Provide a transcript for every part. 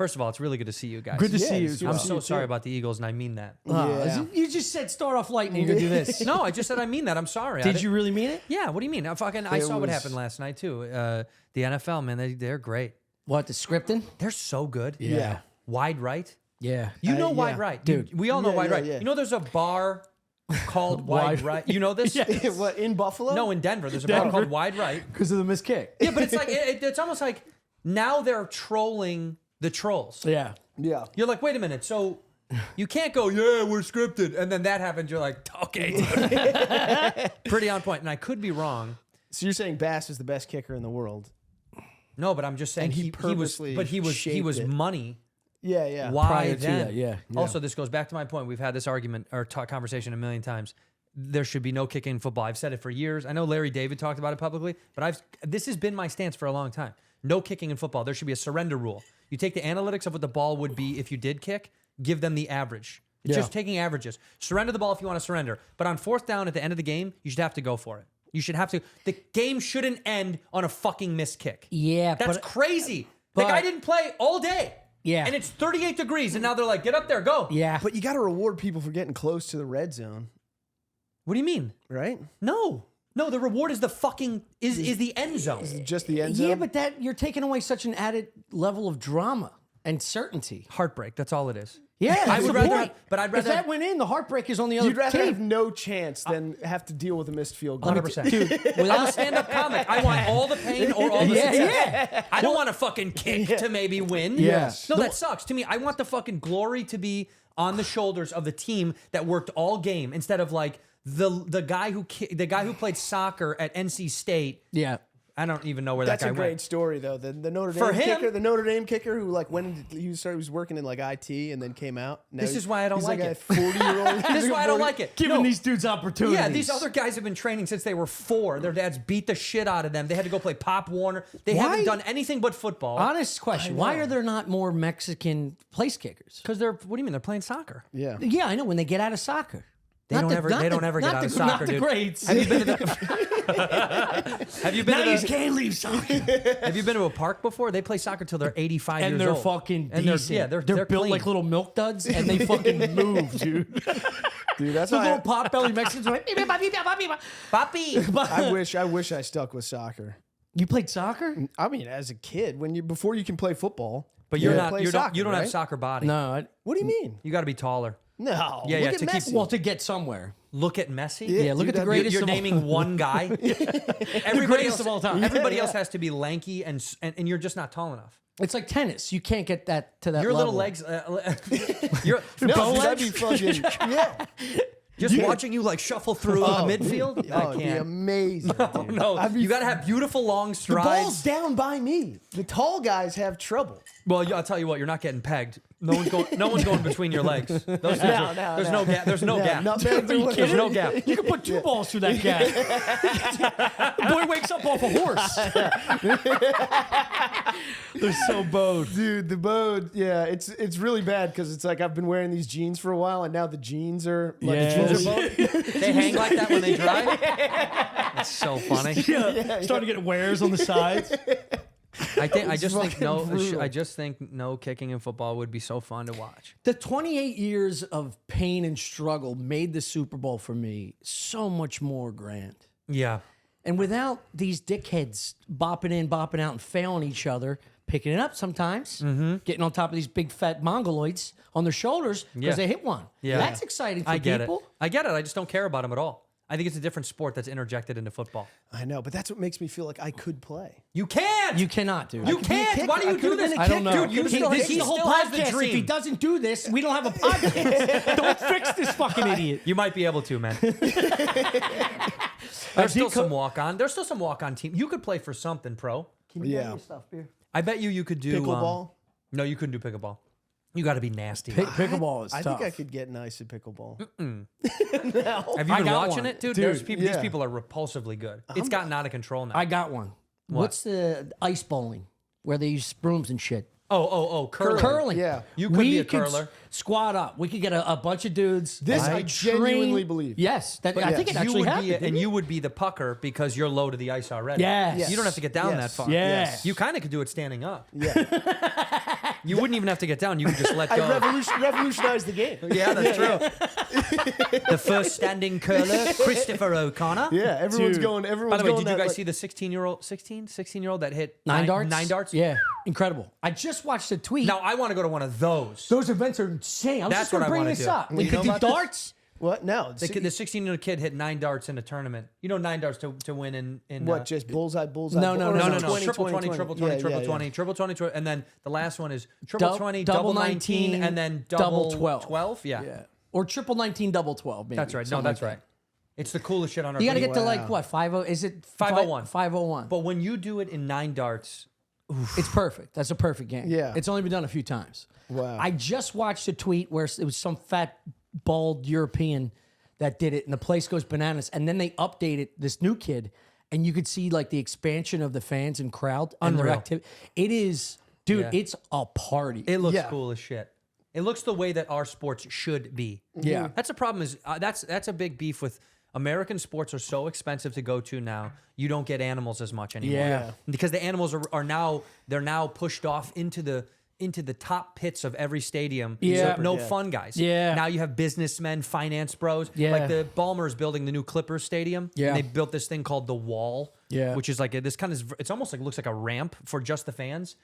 First of all, it's really good to see you guys. Good to see you. I'm so sorry about the Eagles, and I mean that. You just said start off light and you're going to do this. No, I just said I mean that. I'm sorry. Did you really mean it? Yeah, what do you mean? I saw what happened last night, too. The NFL, man, they're great. What, the scripting? They're so good. Yeah. Wide right. Yeah. You know wide right. Dude. We all know wide right. yeah. You know there's a bar called Wide Right. You know this? What, in Buffalo? No, in Denver. There's a bar called Wide Right. Because of the missed kick. Yeah, but it's like it's almost like now they're trolling the trolls. Yeah. Yeah. You're like, wait a minute. So you can't go, yeah, we're scripted. And then that happens. You're like, okay, dude. Pretty on point. And I could be wrong. So you're saying Bass is the best kicker in the world? No, but I'm just saying And he he purposely was shaped it. money. Yeah, yeah. Why Prior to then? that, yeah. Also, this goes back to my point. We've had this argument or conversation a million times. There should be no kicking in football. I've said it for years. I know Larry David talked about it publicly, but this has been my stance for a long time. No kicking in football. There should be a surrender rule. You take the analytics of what the ball would be if you did kick, give them the average. It's just taking averages. Surrender the ball if you want to surrender. But on fourth down at the end of the game, you should have to go for it. You should have to. The game shouldn't end on a fucking missed kick. Yeah, That's crazy. The guy didn't play all day. Yeah. And it's 38 degrees, and now they're like, get up there, go. Yeah. But you got to reward people for getting close to the red zone, What do you mean? right? No, the reward is the fucking is the end zone. Just the end zone? Yeah, but that you're taking away such an added level of drama and certainty. Heartbreak. That's all it is. Yeah, I that's would the rather, point. but I'd If rather. that went in, the heartbreak is on the other You'd rather team. have no chance than have to deal with a missed field goal. 100%. Dude, I'm a stand-up comic. I want all the pain or all the success. yeah. I don't want to fucking kick to maybe win. Yes. No, that sucks. To me, I want the fucking glory to be on the shoulders of the team that worked all game instead of like the guy who played soccer at NC State. Yeah. I don't even know where That's that guy a great went. story, though. The Notre Dame For him- kicker, the Notre Dame kicker who like went into, he was working in like IT and then came out. Now This is why I don't he's like a it. 40-year-old. This is why I don't like it. Giving No. these dudes opportunities. Yeah, these other guys have been training since they were 4. Their dads beat the shit out of them. They had to go play Pop Warner. They haven't done anything but football. Honest question. Why are there not more Mexican place kickers? Because what do you mean? They're playing soccer. Yeah. Yeah, I know. When they get out of soccer. They don't ever get out of soccer, Not the dude. greats. Have you been to the, Have you been Now to you the, can't leave soccer. Have you been to a park before? They play soccer till they're 85 And years they're old. fucking And decent. they're built clean. like little milk duds, and they fucking move, dude. Dude, that's The why little pot belly Mexicans are like, Papi. I wish I stuck with soccer. You played soccer? I mean, as a kid, before you can play football. But you you're gotta not. play You soccer, don't have right? soccer body. No. What do you mean? You got to be taller. No. Yeah, Look yeah, at to keep- Messi. Well, to get somewhere. Look at Messi. Yeah, look dude, at the greatest You're of all naming one guy. Everybody greatest else, of all time. Everybody else has to be lanky and you're just not tall enough. It's like tennis. You can't get that to that Your level. little legs. Your No, bow dude, that'd legs? be fucking yeah. just watching you like shuffle through the midfield. Oh, I it'd be can't. amazing. Dude. No, I'd be you got to have beautiful long The strides. ball's down by me. The tall guys have trouble. Well, I'll tell you what, you're not getting pegged. No one's going between your legs. Those things there's no. no gap. There's no gap. Not bad. There's no gap. You can put 2 balls through that gap. The boy wakes up off a horse. They're so bowed. Dude, the bowed, yeah, it's really bad because it's like I've been wearing these jeans for a while and now the jeans are like Yes. the jeans are bowed. They hang like that when they dry. That's so funny. Starting to get wears on the sides. I just think brutal. I just think no kicking in football would be so fun to watch. The 28 years of pain and struggle made the Super Bowl for me so much more grand. Yeah. And without these dickheads bopping in, bopping out, and failing each other, picking it up sometimes, getting on top of these big fat mongoloids on their shoulders because Yeah. they hit one. Yeah. That's exciting for I get people. it. I get it. I just don't care about them at all. I think it's a different sport that's interjected into football. I know, but that's what makes me feel like I could play. You can't. You cannot, dude. You could be a can't. kicker. Why do I you do could've this? been a I don't know. Dude, you He- still, this he is the whole still has the podcast. dream. If he doesn't do this, we don't have a podcast. Don't fix this fucking idiot. You might be able to, man. There's still some walk-on. There's still some walk-on team. You could play for something, pro. Can you Yeah. get me stuff, beer? I bet you could do Pickleball? No, you couldn't do pickleball. You got to be nasty. Pickleball is I tough. think I could get nice at pickleball. Have you I been got watching one. it, dude? Dude, There's people, yeah. These people are repulsively good. It's gotten out of control now. I got one. What's the ice bowling where they use brooms and shit? Curling. Curling. Yeah. You could be a curler. Squat up. We could get a bunch of dudes. This I genuinely train- believe. Yes, I think it actually you would happened. be, and you would be the pucker because you're low to the ice already. Yes. You don't have to get down Yes. that far. Yes. You kind of could do it standing up. Yeah. You wouldn't even have to get down. You could just let I go. revolutionized the game. Yeah, that's true. The first standing curler, Christopher O'Connor. Yeah, everyone's Dude. going. Everyone's By the way, going did you that, guys like- see the 16-year-old that hit Nine darts? 9 darts? Yeah, incredible. I just watched a tweet. Now, I want to go to one of those. Those events are insane. I was That's just going what to I bring wanna this do. up. You We know could do about this? darts. What? No. The 16-year-old kid hit 9 darts in a tournament. You know, 9 darts to win in What? Just bullseye, bullseye. No, no, or No, is no, it no. 20, Triple 20, 20, triple 20, Yeah, triple yeah, 20, triple 20, and then the last one is triple 20, double 19, and then double double 12. 12. Yeah. Yeah. Or triple 19, double 12, maybe. That's right. No, something that's like right. It's the coolest shit on earth. that. You got to get to Wow. like, what, 50? Is it 501. 501. But when you do it in 9 darts, It's perfect. That's a perfect game. Yeah. It's only been done a few times. Wow. I just watched a tweet where it was some fat, bald European that did it, and the place goes bananas. And then they updated this new kid, and you could see like the expansion of the fans and crowd and their Unreal. activity. It is, dude, Yeah. it's a party. it looks Yeah. cool as shit. It looks the way that our sports should be. Yeah. That's the problem is that's a big beef with American sports are so expensive to go to now. You don't get animals as much anymore. Yeah. Because the animals are now they're now pushed off into the top pits of every stadium. Yeah. So no Yeah. fun guys. Yeah. Now you have businessmen, finance bros. Yeah. Like the Ballmer's building the new Clippers stadium. Yeah. And they built this thing called the Wall. Yeah. Which is like this kind of it's almost like looks like a ramp for just the fans.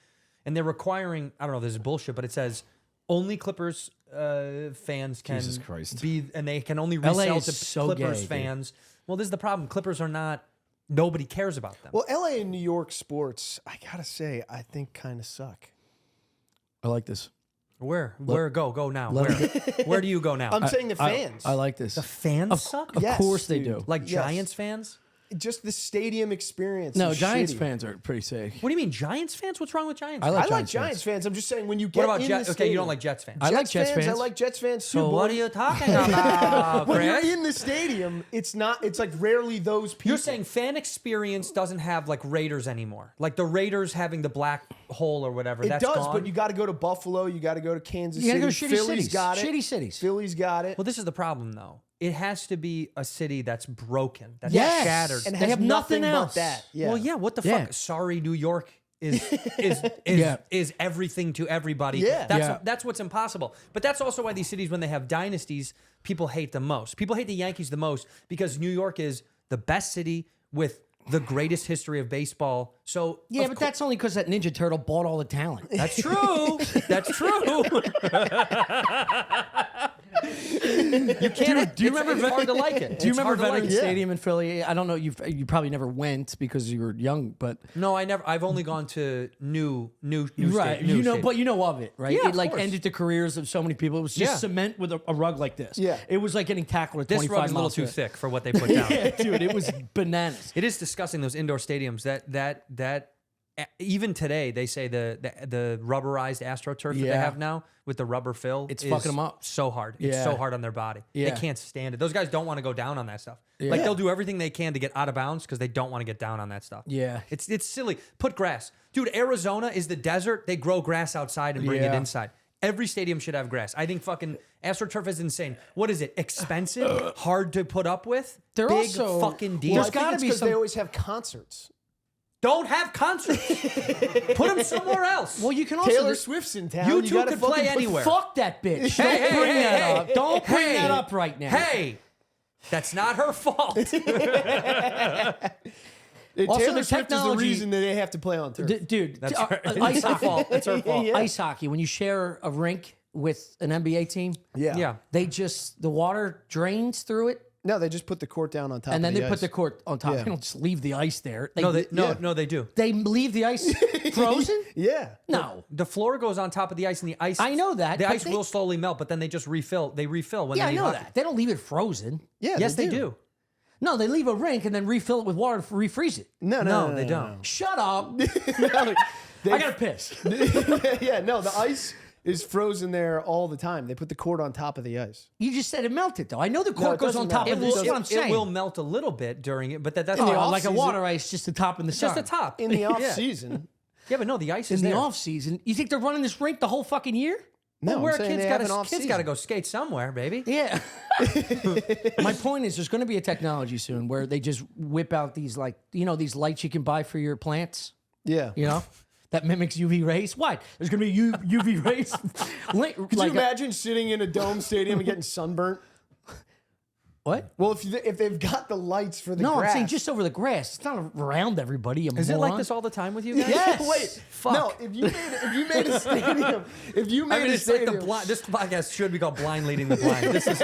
And they're requiring, I don't know if this is bullshit, but it says only Clippers fans can Jesus Christ. be, and they can only LA resell is to so Clippers gay, dude. fans. Well, this is the problem. Clippers are not. Nobody cares about them. Well, LA and New York sports, I gotta say, I think kind of suck. I like this. Where go now? let Where do you go now? I'm saying the fans. I like this. the fans suck. Of Yes, course they dude. do. Like Yes. Giants fans. Just the stadium experience. No, is Giants shitty. fans are pretty sick. What do you mean Giants fans? What's wrong with Giants? I fans? like I like Giants Giants fans. I'm just saying when you get What about in Jets? the Okay, you stadium- don't like Jets fans. I like Jets fans. I like Jets fans too. So but what are when- you talking about, When you're Chris? in the stadium, it's not. It's like rarely those people. You're saying fan experience doesn't have like Raiders anymore, like the Raiders having the black hole or whatever. it That's does, gone. but you got to go to Buffalo. You got to go to Kansas You gotta City. go to shitty Philly's cities. got it. Shitty cities. Philly's got it. Well, this is the problem, though. It has to be a city that's broken, that's Yes. shattered. and They has have nothing but else. that. Yeah. Well, yeah. What the Yeah. fuck? Sorry, New York is Yeah. is everything to everybody. Yeah. That's what's impossible. But that's also why these cities, when they have dynasties, people hate them most. People hate the Yankees the most because New York is the best city with the greatest history of baseball. So Yeah, of but cour- that's only because that Ninja Turtle bought all the talent. that's true. That's true. You can't. Do you it's- remember It's hard to like it. Do you It's remember hard to like Veterans it. Stadium in Philly? I don't know. You probably never went because you were young, but No, I never. I've only gone to new right, state, new you know, state. but you know of it, right? Yeah, it of like course. ended the careers of so many people. It was just Yeah. cement with a rug like this. Yeah. it was like getting tackled at This 25 rug's a little miles too an hour. thick for what they put down. Yeah, dude, it was bananas. It is disgusting, those indoor stadiums. That even today they say the rubberized AstroTurf that they Yeah. have now with the rubber fill, It's is fucking 'em up. so hard. It's Yeah. so hard on their body. They Yeah. can't stand it. Those guys don't want to go down on that stuff. Like Yeah. they'll do everything they can to get out of bounds because they don't want to get down on that stuff. Yeah. It's silly. Put grass, dude. Arizona is the desert. They grow grass outside and bring it Yeah. inside. Every stadium should have grass. I think fucking AstroTurf is insane. What is it? Expensive, hard to put up with. They're big also- fucking deal. Well, I There's think gotta it's be 'cause some- they always have concerts. Don't have concerts. Put them somewhere else. Well, you can also Taylor Swift's in town. You two gotta could play fucking- anywhere. fuck that bitch. Hey, Don't hey, bring hey, that hey, up. Don't bring hey, that up right now. Hey, that's not her fault. Also, Taylor the Swift is the technology- reason that they have to play on turf. Dude, That's her- ice hockey. It's her fault. Yeah. Ice hockey. When you share a rink with an NBA team, yeah. Yeah. they just the water drains through it, No, they just put the court down on top. and then of they put ice. the court on top. Yeah. They don't just leave the ice there. They, No, they Yeah. do. they leave the ice frozen. Yeah. No. The floor goes on top of the ice, and the ice. I know that, the but ice they- will slowly melt, but then they just refill. They refill when Yeah, they I leave know hockey. that. They don't leave it frozen. Yeah. Yes, they do. No, they leave a rink and then refill it with water to refreeze it. No, they don't. Shut up. No. I gotta piss. Yeah, no, the ice is frozen there all the time. They put the court on top of the ice. You just said it melted, though. I know the it court goes doesn't on top melt. of It this. will, That's what I'm saying. it will melt a little bit during it, but that's In the Oh, off like a season- water ice, just the top and the just side. the top. In the off Yeah. season. Yeah, but no, the ice In is the there. off season, you think they're running this rink the whole fucking year? No, Where I'm saying kids they have an off got to go skate somewhere, baby. Yeah. My point is, there's going to be a technology soon where they just whip out these these lights you can buy for your plants. Yeah. You know, that mimics UV rays. What? There's gonna be UV rays. Could you imagine sitting in a dome stadium and getting sunburnt? What? Well, if they've got the lights for the No, grass. I'm saying just over the grass. It's not around everybody. Is it like this all the time with you guys? Yes. Wait, Fuck. no. If you made a stadium, if you made I mean, a it's like stadium, the blind. This podcast should be called "Blind Leading the Blind." This is.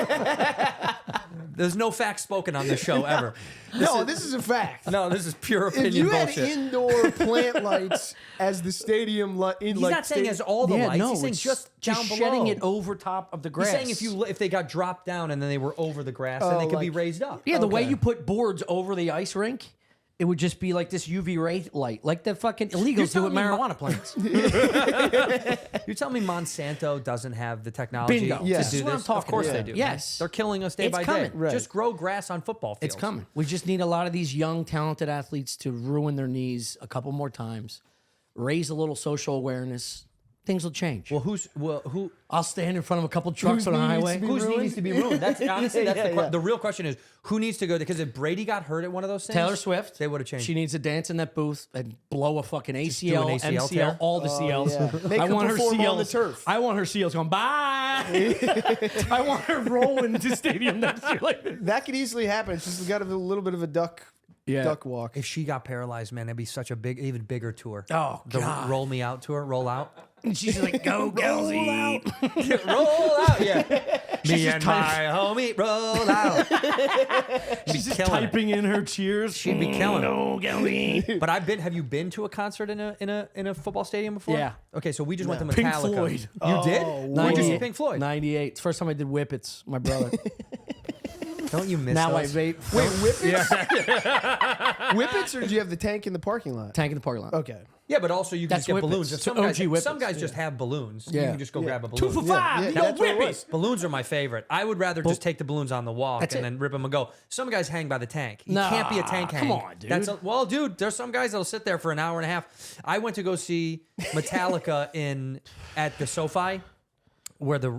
There's no facts spoken on this show ever. this is a fact. No, this is pure If opinion you had bullshit. indoor plant lights as the stadium light, He's not saying as all the lights. He's saying it's just down below. shedding it over top of the grass. He's saying if they got dropped down and then they were over the grass, then they could be like- raised up. Yeah, the way Okay. you put boards over the ice rink, it would just be like this UV ray light, like the fucking illegals do with telling me marijuana plants. You're telling me Monsanto doesn't have the technology Bingo. to Yeah. do This is what I'm this? talking Of course about. they do. Yes. They're killing us day It's by coming. day. Right. Just grow grass on football fields. It's coming. We just need a lot of these young, talented athletes to ruin their knees a couple more times, raise a little social awareness. Things will change. Well, who I'll stand in front of a couple trucks Whose on the knee needs highway. to be whose knee ruined? needs to be ruined? That's honestly Yeah. the real question is who needs to go because if Brady got hurt at one of those things, Taylor Swift. they would have changed. She needs to dance in that booth and blow a fucking do ACL, an ACL MCL, tear? all the CLs. yeah. Make I her want her perform CLs on the turf. I want her CLs going bye. I want her rolling into stadium next year like this. that could easily happen. She's got a little bit of a duck walk. If she got paralyzed, man, that'd be such a even bigger tour. Oh, the God. Roll Me Out tour, roll out, And she's like, go, Kelsey. roll out, yeah. Me just and my homie, roll out. She's just typing in her cheers. She'd be killing it. Go, Kelsey. But have you been to a concert in a football stadium before? Yeah. Okay, so we just went to Pink Metallica. Floyd. You did? Where'd you see 98. Pink Floyd? 98. It's the first time I did Whippets, my brother. Don't you miss now those? I vape. Wait, whippets? Whippets, or do you have the tank in the parking lot? Tank in the parking lot. Okay. Yeah, but also you can That's just get Whippets. balloons. If So some guys, OG Whippets, some guys just have balloons. Yeah. You can just go grab a balloon. 2 for $5. Yeah, Yo, that's what it Whippy. was. Balloons are my favorite. I would rather just take the balloons on the walk That's and it. then rip them and go. Some guys hang by the tank. You Nah, can't be a tank come hang. on, dude. Well, dude, there's some guys that'll sit there for an hour and a half. I went to go see Metallica at the SoFi, where the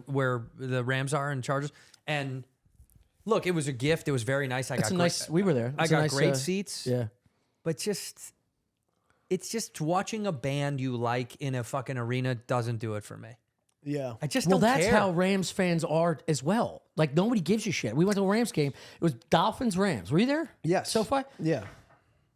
Rams are and Chargers. And look, it was a gift. It was very nice. It's a nice. We were there. I It's a got nice, great seats. Yeah. But it's just watching a band you like in a fucking arena doesn't do it for me. Yeah. I just Well, don't that's care. how Rams fans are as well. Like nobody gives a shit. We went to a Rams game. It was Dolphins Rams. Were you there? Yes. SoFi. Yeah.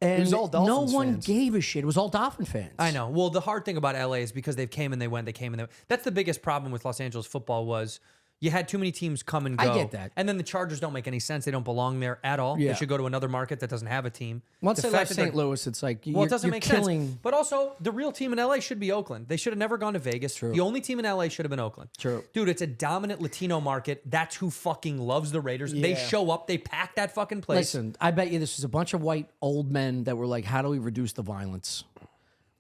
And was all Dolphins no one fans. gave a shit. It was all Dolphin fans. I know. Well, the hard thing about LA is because they've came and they went, they came and they went. That's the biggest problem with Los Angeles football was you had too many teams come and go. I get that. And then the Chargers don't make any sense. They don't belong there at all. They Yeah. should go to another market that doesn't have a team. Once The they fact left that they're- St. Louis, it's like Well, it doesn't you're make killing. sense. But also, the real team in LA should be Oakland. They should have never gone to Vegas. True. The only team in LA should have been Oakland. True. Dude, it's a dominant Latino market. That's who fucking loves the Raiders. They Yeah. show up. They pack that fucking place. Listen, I bet you this was a bunch of white old men that were like, "How do we reduce the violence?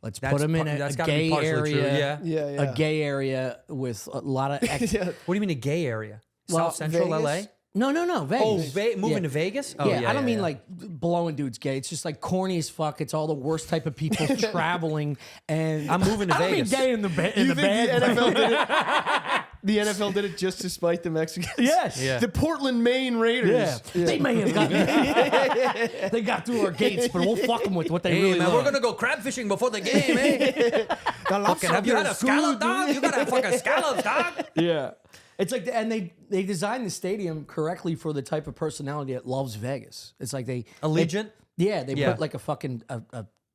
Let's put them in that's a gotta be gay partially area, true, yeah. Yeah, yeah. a gay area with a lot of." Yeah. What do you mean a gay area? Well, South Central Vegas? LA? No, Vegas. Oh, moving Yeah. to Vegas? Oh, Yeah, I don't mean yeah. like blowing dudes gay. It's just like corny as fuck. It's all the worst type of people traveling, and I'm moving to I don't mean Vegas. gay in the in You the think bad. the NFL did it? The NFL did it just to spite the Mexicans. Yes. Yeah. The Portland, Maine Raiders. Yeah. They may have gotten. They got through our gates, but we'll fuck them with what they Hey, really man, love. we're going to go crab fishing before the game, eh? Fucking, have you had a scallop, dog? You got to fucking scallops, dog? Yeah. It's like, and they designed the stadium correctly for the type of personality that loves Vegas. It's like they Allegiant? They Yeah. put like a fucking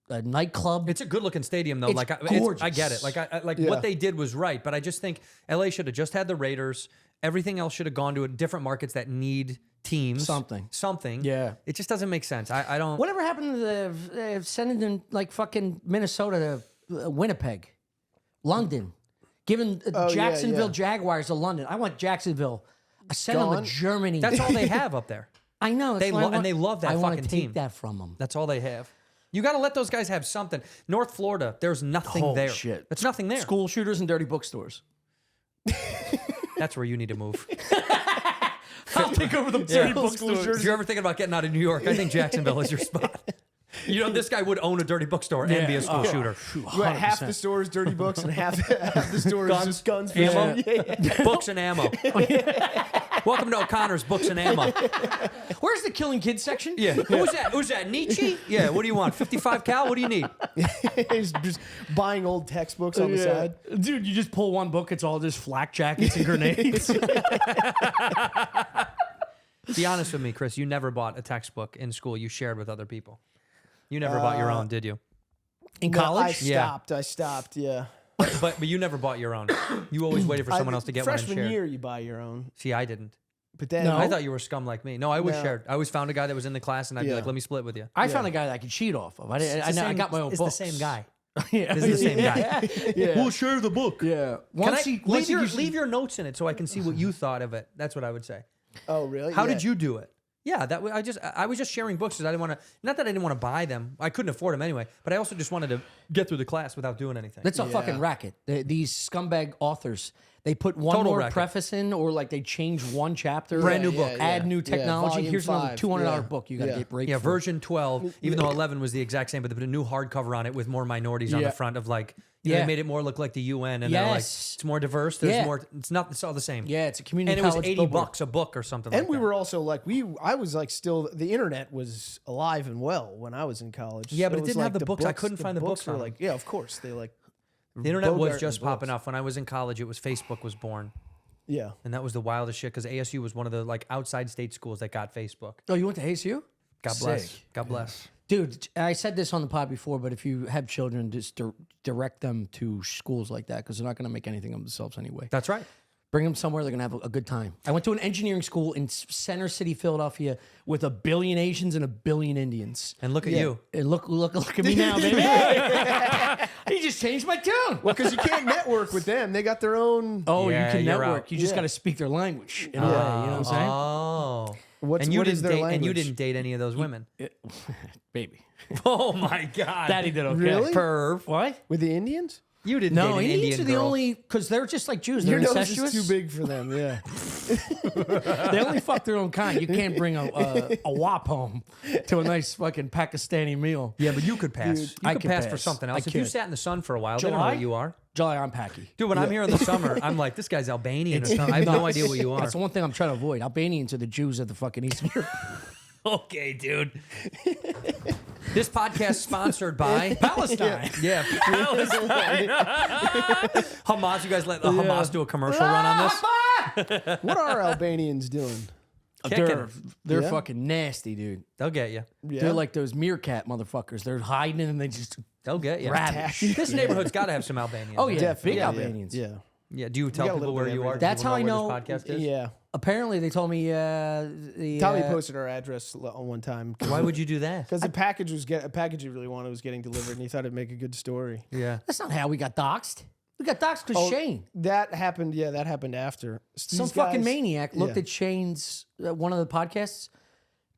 a nightclub. It's a good looking stadium though. It's Like I gorgeous. get it. Like Yeah. what they did was right, but I just think LA should have just had the Raiders. Everything else should have gone to a different markets that need teams. Something. Yeah. It just doesn't make sense. I don't. Whatever happened to the sending them like fucking Minnesota to Winnipeg, London, giving Oh, yeah, Jacksonville yeah. Jaguars to London? I want Jacksonville. I send them Gone? to Germany. That's all they have up there. I know. that's They why I and want- they love that I wanna fucking take team. that from them. That's all they have. You got to let those guys have something. North Florida, there's nothing Holy there. shit. There's nothing there. School shooters and dirty bookstores. That's where you need to move. I'll take over the dirty bookstores. If you're ever thinking about getting out of New York, I think Jacksonville is your spot. You know, this guy would own a dirty bookstore and be a school shooter. What, half the store is dirty books and half the store is just guns. Ammo? Yeah. Books and ammo. Welcome to O'Connor's Books and Ammo. Where's the killing kids section? Yeah. Who's that? Who's that? Nietzsche? Yeah. What do you want? 55 cal? What do you need? He's just buying old textbooks on the side. Dude, you just pull one book, it's all just flak jackets and grenades. Be honest with me, Chris. You never bought a textbook in school. You shared with other people. You never bought your own, did you? In No, college? I stopped, yeah. But you never bought your own. You always waited for someone else to get one and Freshman share. year, you buy your own. See, I didn't. But then No. I thought you were scum like me. No, I always No. shared. I always found a guy that was in the class, and I'd be Yeah. like, "Let me split with you." I found a guy that I could cheat off of. I got my own It's books. the same guy. Yeah. This is the same guy. Yeah. We'll share the book. Yeah. Can I leave your notes in it so I can see what you thought of it? That's what I would say. Oh, really? How Yeah. did you do it? Yeah, I was just sharing books because I didn't want to. Not that I didn't want to buy them. I couldn't afford them anyway. But I also just wanted to get through the class without doing anything. That's a fucking racket. These scumbag authors, they put one Total more racket. preface in, or like they change one chapter. Brand new book. Add new technology. Volume Here's another 5. $200 Yeah. book you got to Yeah. get break Yeah, for. version 12, even though 11 was the exact same, but they put a new hardcover on it with more minorities on Yeah. the front of like, you know, Yeah. they made it more look like the UN, and they're like, Yes. it's more diverse. There's Yeah. more. It's all the same. Yeah, it's a community And it was college $80 billboard. a book or something. And like we that. were also like I was like still the internet was alive and well when I was in college. Yeah, but it was didn't have like the books. I couldn't find the books were on like of course they like The internet was Bogart just the popping books. off when I was in college. It was Facebook was born, Yeah. and that was the wildest shit because ASU was one of the like outside state schools that got Facebook. Oh, you went to ASU? God bless. Sick. God bless. Dude, I said this on the pod before, but if you have children, just direct them to schools like that because they're not going to make anything of themselves anyway. That's right. Bring them somewhere they're going to have a good time. I went to an engineering school in Center City, Philadelphia, with 1 billion Asians and 1 billion Indians. And look at you. And look at me now, baby. He just changed my tune. Well, because you can't network with them. They got their own. Oh, Yeah, you can you're network. out. You just Yeah. got to speak their language in a way. You know what I'm saying? Oh. What you is didn't their date, language? and you didn't date any of those women. Baby. Oh my God. Daddy did okay. Really? Perv. What? With the Indians? You didn't No, date an Indians Indian are the girl. only, because they're just like Jews. They're Your nose incestuous. is too big for them. Yeah. They only fuck their own kind. You can't bring a wop home to a nice fucking Pakistani meal. Yeah, but you could pass. Dude, you I could could pass for pass. something I else. If you could. sat in the sun for a while, they don't know July? what you are. Jolly, I'm Packy. Dude, when I'm here in the summer, I'm like, this guy's Albanian or something. I have no idea what you are. That's the one thing I'm trying to avoid. Albanians are the Jews of the fucking Eastern Europe. Okay, dude. This podcast sponsored by Palestine. Yeah, Palestine. Hamas. You guys let the Hamas do a commercial run on this? What are Albanians doing? They're Yeah? fucking nasty, dude. They'll get you. Yeah. They're like those meerkat motherfuckers. They're hiding and they just They'll get you. ravish. This neighborhood's got to have some Albanians. Oh, in it. yeah. Definitely. Big Yeah, Albanians. Yeah. Yeah. Do you tell got a people little where bit of you are? everything. Do That's people how I know- where this podcast is? Yeah. Apparently, they told me the Tommy posted our address on one time Why would you do that? because a package he really wanted was getting delivered, and he thought it'd make a good story. Yeah. That's not how we got doxxed. We got doxxed because Shane, That happened. Yeah, that happened after. some These fucking guys- maniac, looked yeah. at Shane's one of the podcasts,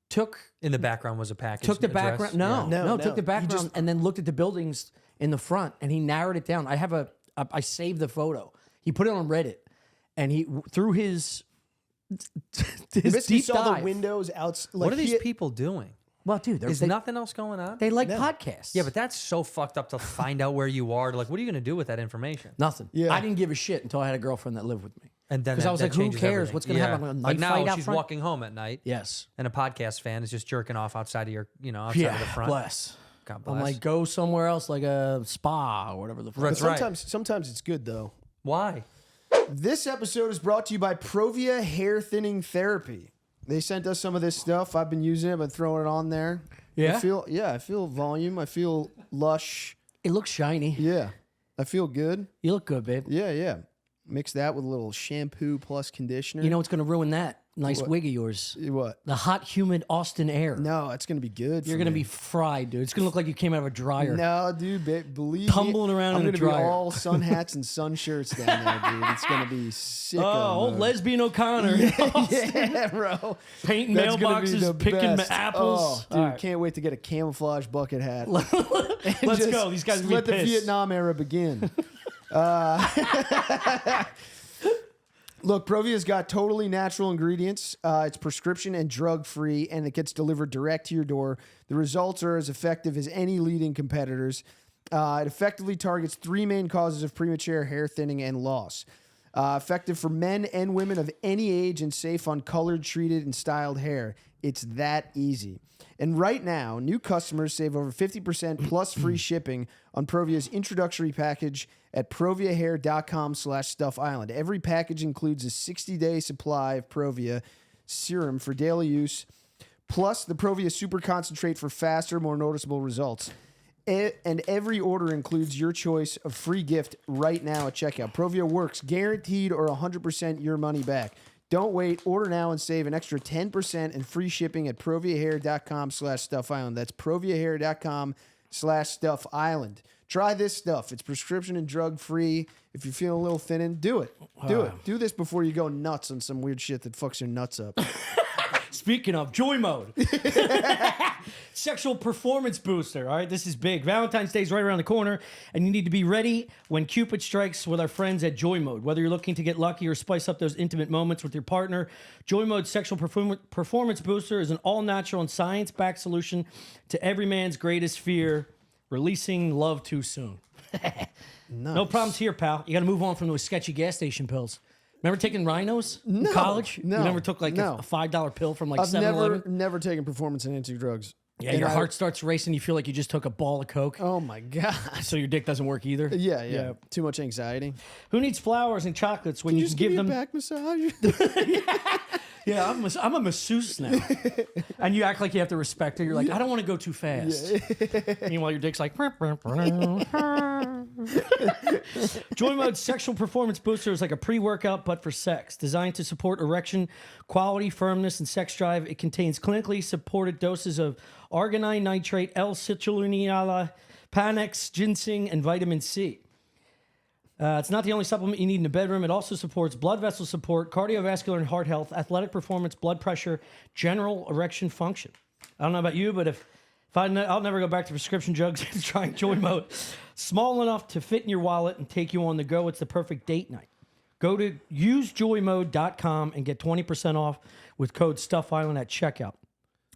took In the background was a package. the address. background. No, Yeah. No, took the no. background You just- and then looked at the buildings in the front, and he narrowed it down. I have I saved the photo. He put it on Reddit, and he through his Basically deep saw dive. the windows out. Like What are these people doing? Well, dude, Is they, nothing else going on? they like podcasts. Yeah, but that's so fucked up to find out where you are. Like, what are you going to do with that information? nothing. Yeah. I didn't give a shit until I had a girlfriend that lived with me. And then because I was that like, who changes cares? everything. What's going to happen? A Like knife now, fight out she's front? walking home at night, Yes. and a podcast fan is just jerking off outside of your, outside of the front. Bless. God bless. I'm like, go somewhere else, like a spa or whatever the fuck. That's But right. sometimes it's good though. Why? This episode is brought to you by Provia Hair Thinning Therapy. They sent us some of this stuff. I've been using it. I've been throwing it on there. Yeah? I feel volume. I feel lush. It looks shiny. Yeah. I feel good. You look good, babe. Yeah. Mix that with a little shampoo plus conditioner. You know what's going to ruin that nice wig of yours? what? The hot, humid Austin air. No, it's gonna be good. You're going to be fried, dude. It's going to look like you came out of a dryer. No, dude, believe Tumbling me, around I'm in a gonna be dryer. all sun hats and sun shirts down there, dude. It's gonna be sick. old lesbian O'Connor. yeah, bro. Painting That's gonna be mailboxes, the picking best. apples. Oh, dude, All right. can't wait to get a camouflage bucket hat. Let's Just go. These guys are let the pissed. Vietnam era begin. Look, Provia's got totally natural ingredients. It's prescription and drug free, and it gets delivered direct to your door. The results are as effective as any leading competitors. It effectively targets 3 main causes of premature hair thinning and loss. Effective for men and women of any age and safe on colored, treated, and styled hair. It's that easy. And right now, new customers save over 50% plus free shipping on Provia's introductory package at proviahair.com/StuffIsland. Every package includes a 60-day supply of Provia serum for daily use, plus the Provia Super Concentrate for faster, more noticeable results. And every order includes your choice of free gift right now at checkout. Provia works, guaranteed or 100% your money back. Don't wait. Order now and save an extra 10% and free shipping at proviahair.com/StuffIsland. That's proviahair.com/StuffIsland. Try this stuff. It's prescription and drug free. If you're feeling a little thinning, do it. Do it. Do this before you go nuts on some weird shit that fucks your nuts up. Speaking of Joy Mode, sexual performance booster. All right, this is big. Valentine's Day is right around the corner, and you need to be ready when Cupid strikes with our friends at Joy Mode. Whether you're looking to get lucky or spice up those intimate moments with your partner, Joy Mode Sexual Performance Booster is an all-natural and science-backed solution to every man's greatest fear: releasing love too soon. Nice. No problems here, pal. You got to move on from those sketchy gas station pills. Remember taking rhinos in college? No. You never took like a $5 pill from like 7-Eleven? I've never taken performance-enhancing drugs. Yeah, and your heart starts racing. You feel like you just took a ball of Coke. Oh, my God. So your dick doesn't work either? Yeah. Too much anxiety. Who needs flowers and chocolates when you can give them... a back massage? Yeah, I'm a masseuse now. And you act like you have to respect it. You're like, I don't want to go too fast. Meanwhile, your dick's like... Joy Mode Sexual Performance Booster is like a pre-workout, but for sex. Designed to support erection, quality, firmness, and sex drive, it contains clinically supported doses of arginine nitrate, L-citrullinala, Panax, ginseng, and vitamin C. It's not the only supplement you need in the bedroom. It also supports blood vessel support, cardiovascular and heart health, athletic performance, blood pressure, general erection function. I don't know about you, but I'll never go back to prescription drugs and trying Joy Mode. Small enough to fit in your wallet and take you on the go. It's the perfect date night. Go to usejoymode.com and get 20% off with code StuffIsland at checkout.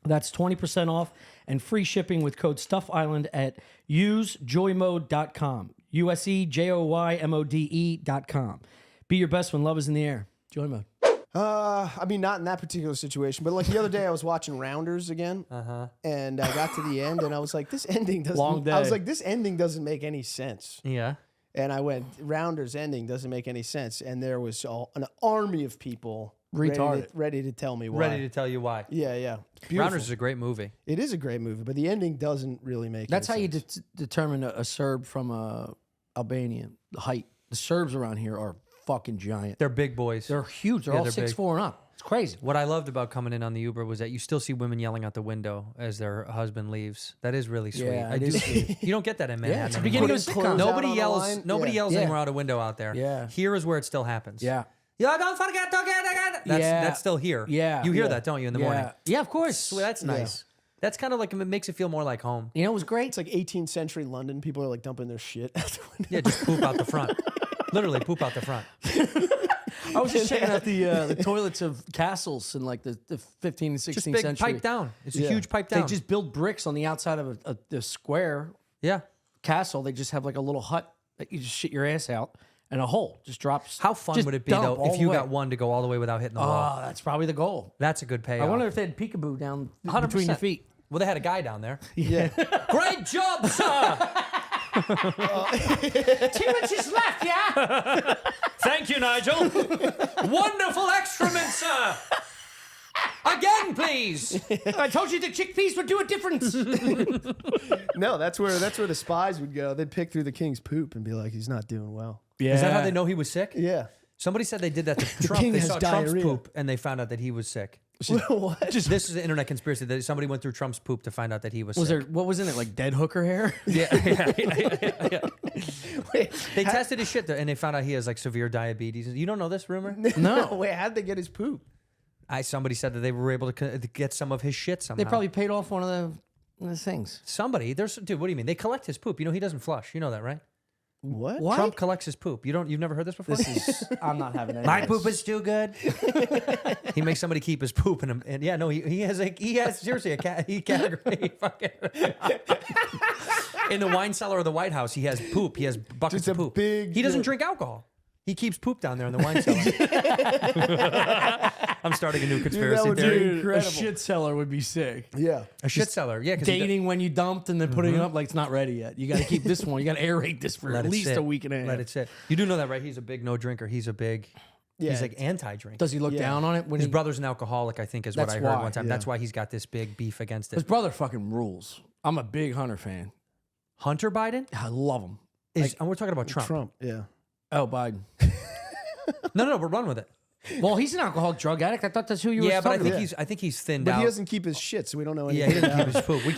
That's 20% off and free shipping with code StuffIsland at usejoymode.com. usejoymode.com. Be your best when love is in the air. Joy Mode. I mean, not in that particular situation, but like the other day I was watching Rounders again, and I got to the end, and I was like, this ending doesn't... Long day. I was like, this ending doesn't make any sense. Yeah. And I went, Rounders ending doesn't make any sense, and there was an army of people ready to tell me why. Ready to tell you why. Yeah. Beautiful. Rounders is a great movie. It is a great movie, but the ending doesn't really make That's how any you sense. determine a Serb from Albania. The height. The Serbs around here are fucking giant. They're big boys. They're huge. They're all they're 6'4" and up. It's crazy. What I loved about coming in on the Uber was that you still see women yelling out the window as their husband leaves. That is really sweet. Yeah, I it do. is sweet. You don't get that in Manhattan. it's the anymore. beginning of a sitcom. Nobody Out on the yells. line. Nobody Yeah. yells Yeah. anymore out a window out there. Yeah. Here is where it still happens. Yeah. Yeah, don't forget to get it. That's still here. Yeah. You hear Yeah. that, don't you, in the morning? Yeah, of course. So that's nice. That's kind of like, it makes it feel more like home. You know, it was great. It's like 18th century London. People are like dumping their shit out the window. Yeah, just poop out the front. Literally poop out the front. I was just checking out the toilets of castles in like the 15th and 16th Just big century. pipe down. It's a Yeah. huge pipe They down. just build bricks on the outside of the square yeah. castle. They just have like a little hut that you just shit your ass out, and a hole just drops. How fun just would it be, dump though, all if you the way. got one to go all the way without hitting the wall? Oh, that's probably the goal. That's a good payoff. I wonder if they had peekaboo down 100%. between your feet. Well, they had a guy down there. Yeah. Great job, sir. 2 inches left, yeah. Thank you, Nigel. Wonderful excrement, sir. Again, please. I told you the chickpeas would do a difference. No, that's where the spies would go. They'd pick through the king's poop and be like, he's not doing well. Yeah. Is that how they know he was sick? Yeah. Somebody said they did that to Trump. king They has saw Trump's diarrhea. poop and they found out that he was sick. What? This is an internet conspiracy that somebody went through Trump's poop to find out that he was Was sick. there? What was in it? Like dead hooker hair? Yeah. They tested his shit though, and they found out he has like severe diabetes. You don't know this rumor? No. Wait, how'd they get his poop? Somebody said that they were able to get some of his shit somehow. They probably paid off one of the things. Somebody, dude. What do you mean? They collect his poop. You know he doesn't flush. You know that, right? What? Trump collects his poop. You've never heard this before? I'm not having any. My poop is too good. He makes somebody keep his poop and yeah, no, he has seriously a category. Fucking in the wine cellar of the White House, he has poop. He has buckets Just of a poop. big- He doesn't yeah. drink alcohol. He keeps poop down there in the wine cellar. I'm starting a new conspiracy would be theory. Dude, a incredible. shit cellar would be sick. Yeah. A shit cellar, yeah. 'Cause Dating when you dumped and then putting it up like it's not ready yet. You got to keep this one. You got to aerate this for let at it least sit. a week and a half. Let it sit. You do know that, right? He's a big no drinker. He's a big. Yeah. He's like anti-drink. Does he look Yeah. down on it when His he? brother's an alcoholic, I think, is what That's I heard why, one time. yeah. That's why he's got this big beef against His it. brother fucking rules. I'm a big Hunter fan. Hunter Biden I love him. and we're talking about Trump. Yeah. Oh, Biden. No, we're run with it. Well, he's an alcoholic drug addict. I thought that's who you were Yeah, but I talking think about. I think he's thinned But out. he doesn't keep his shit, so we don't know Yeah, anything. he doesn't keep his poop. We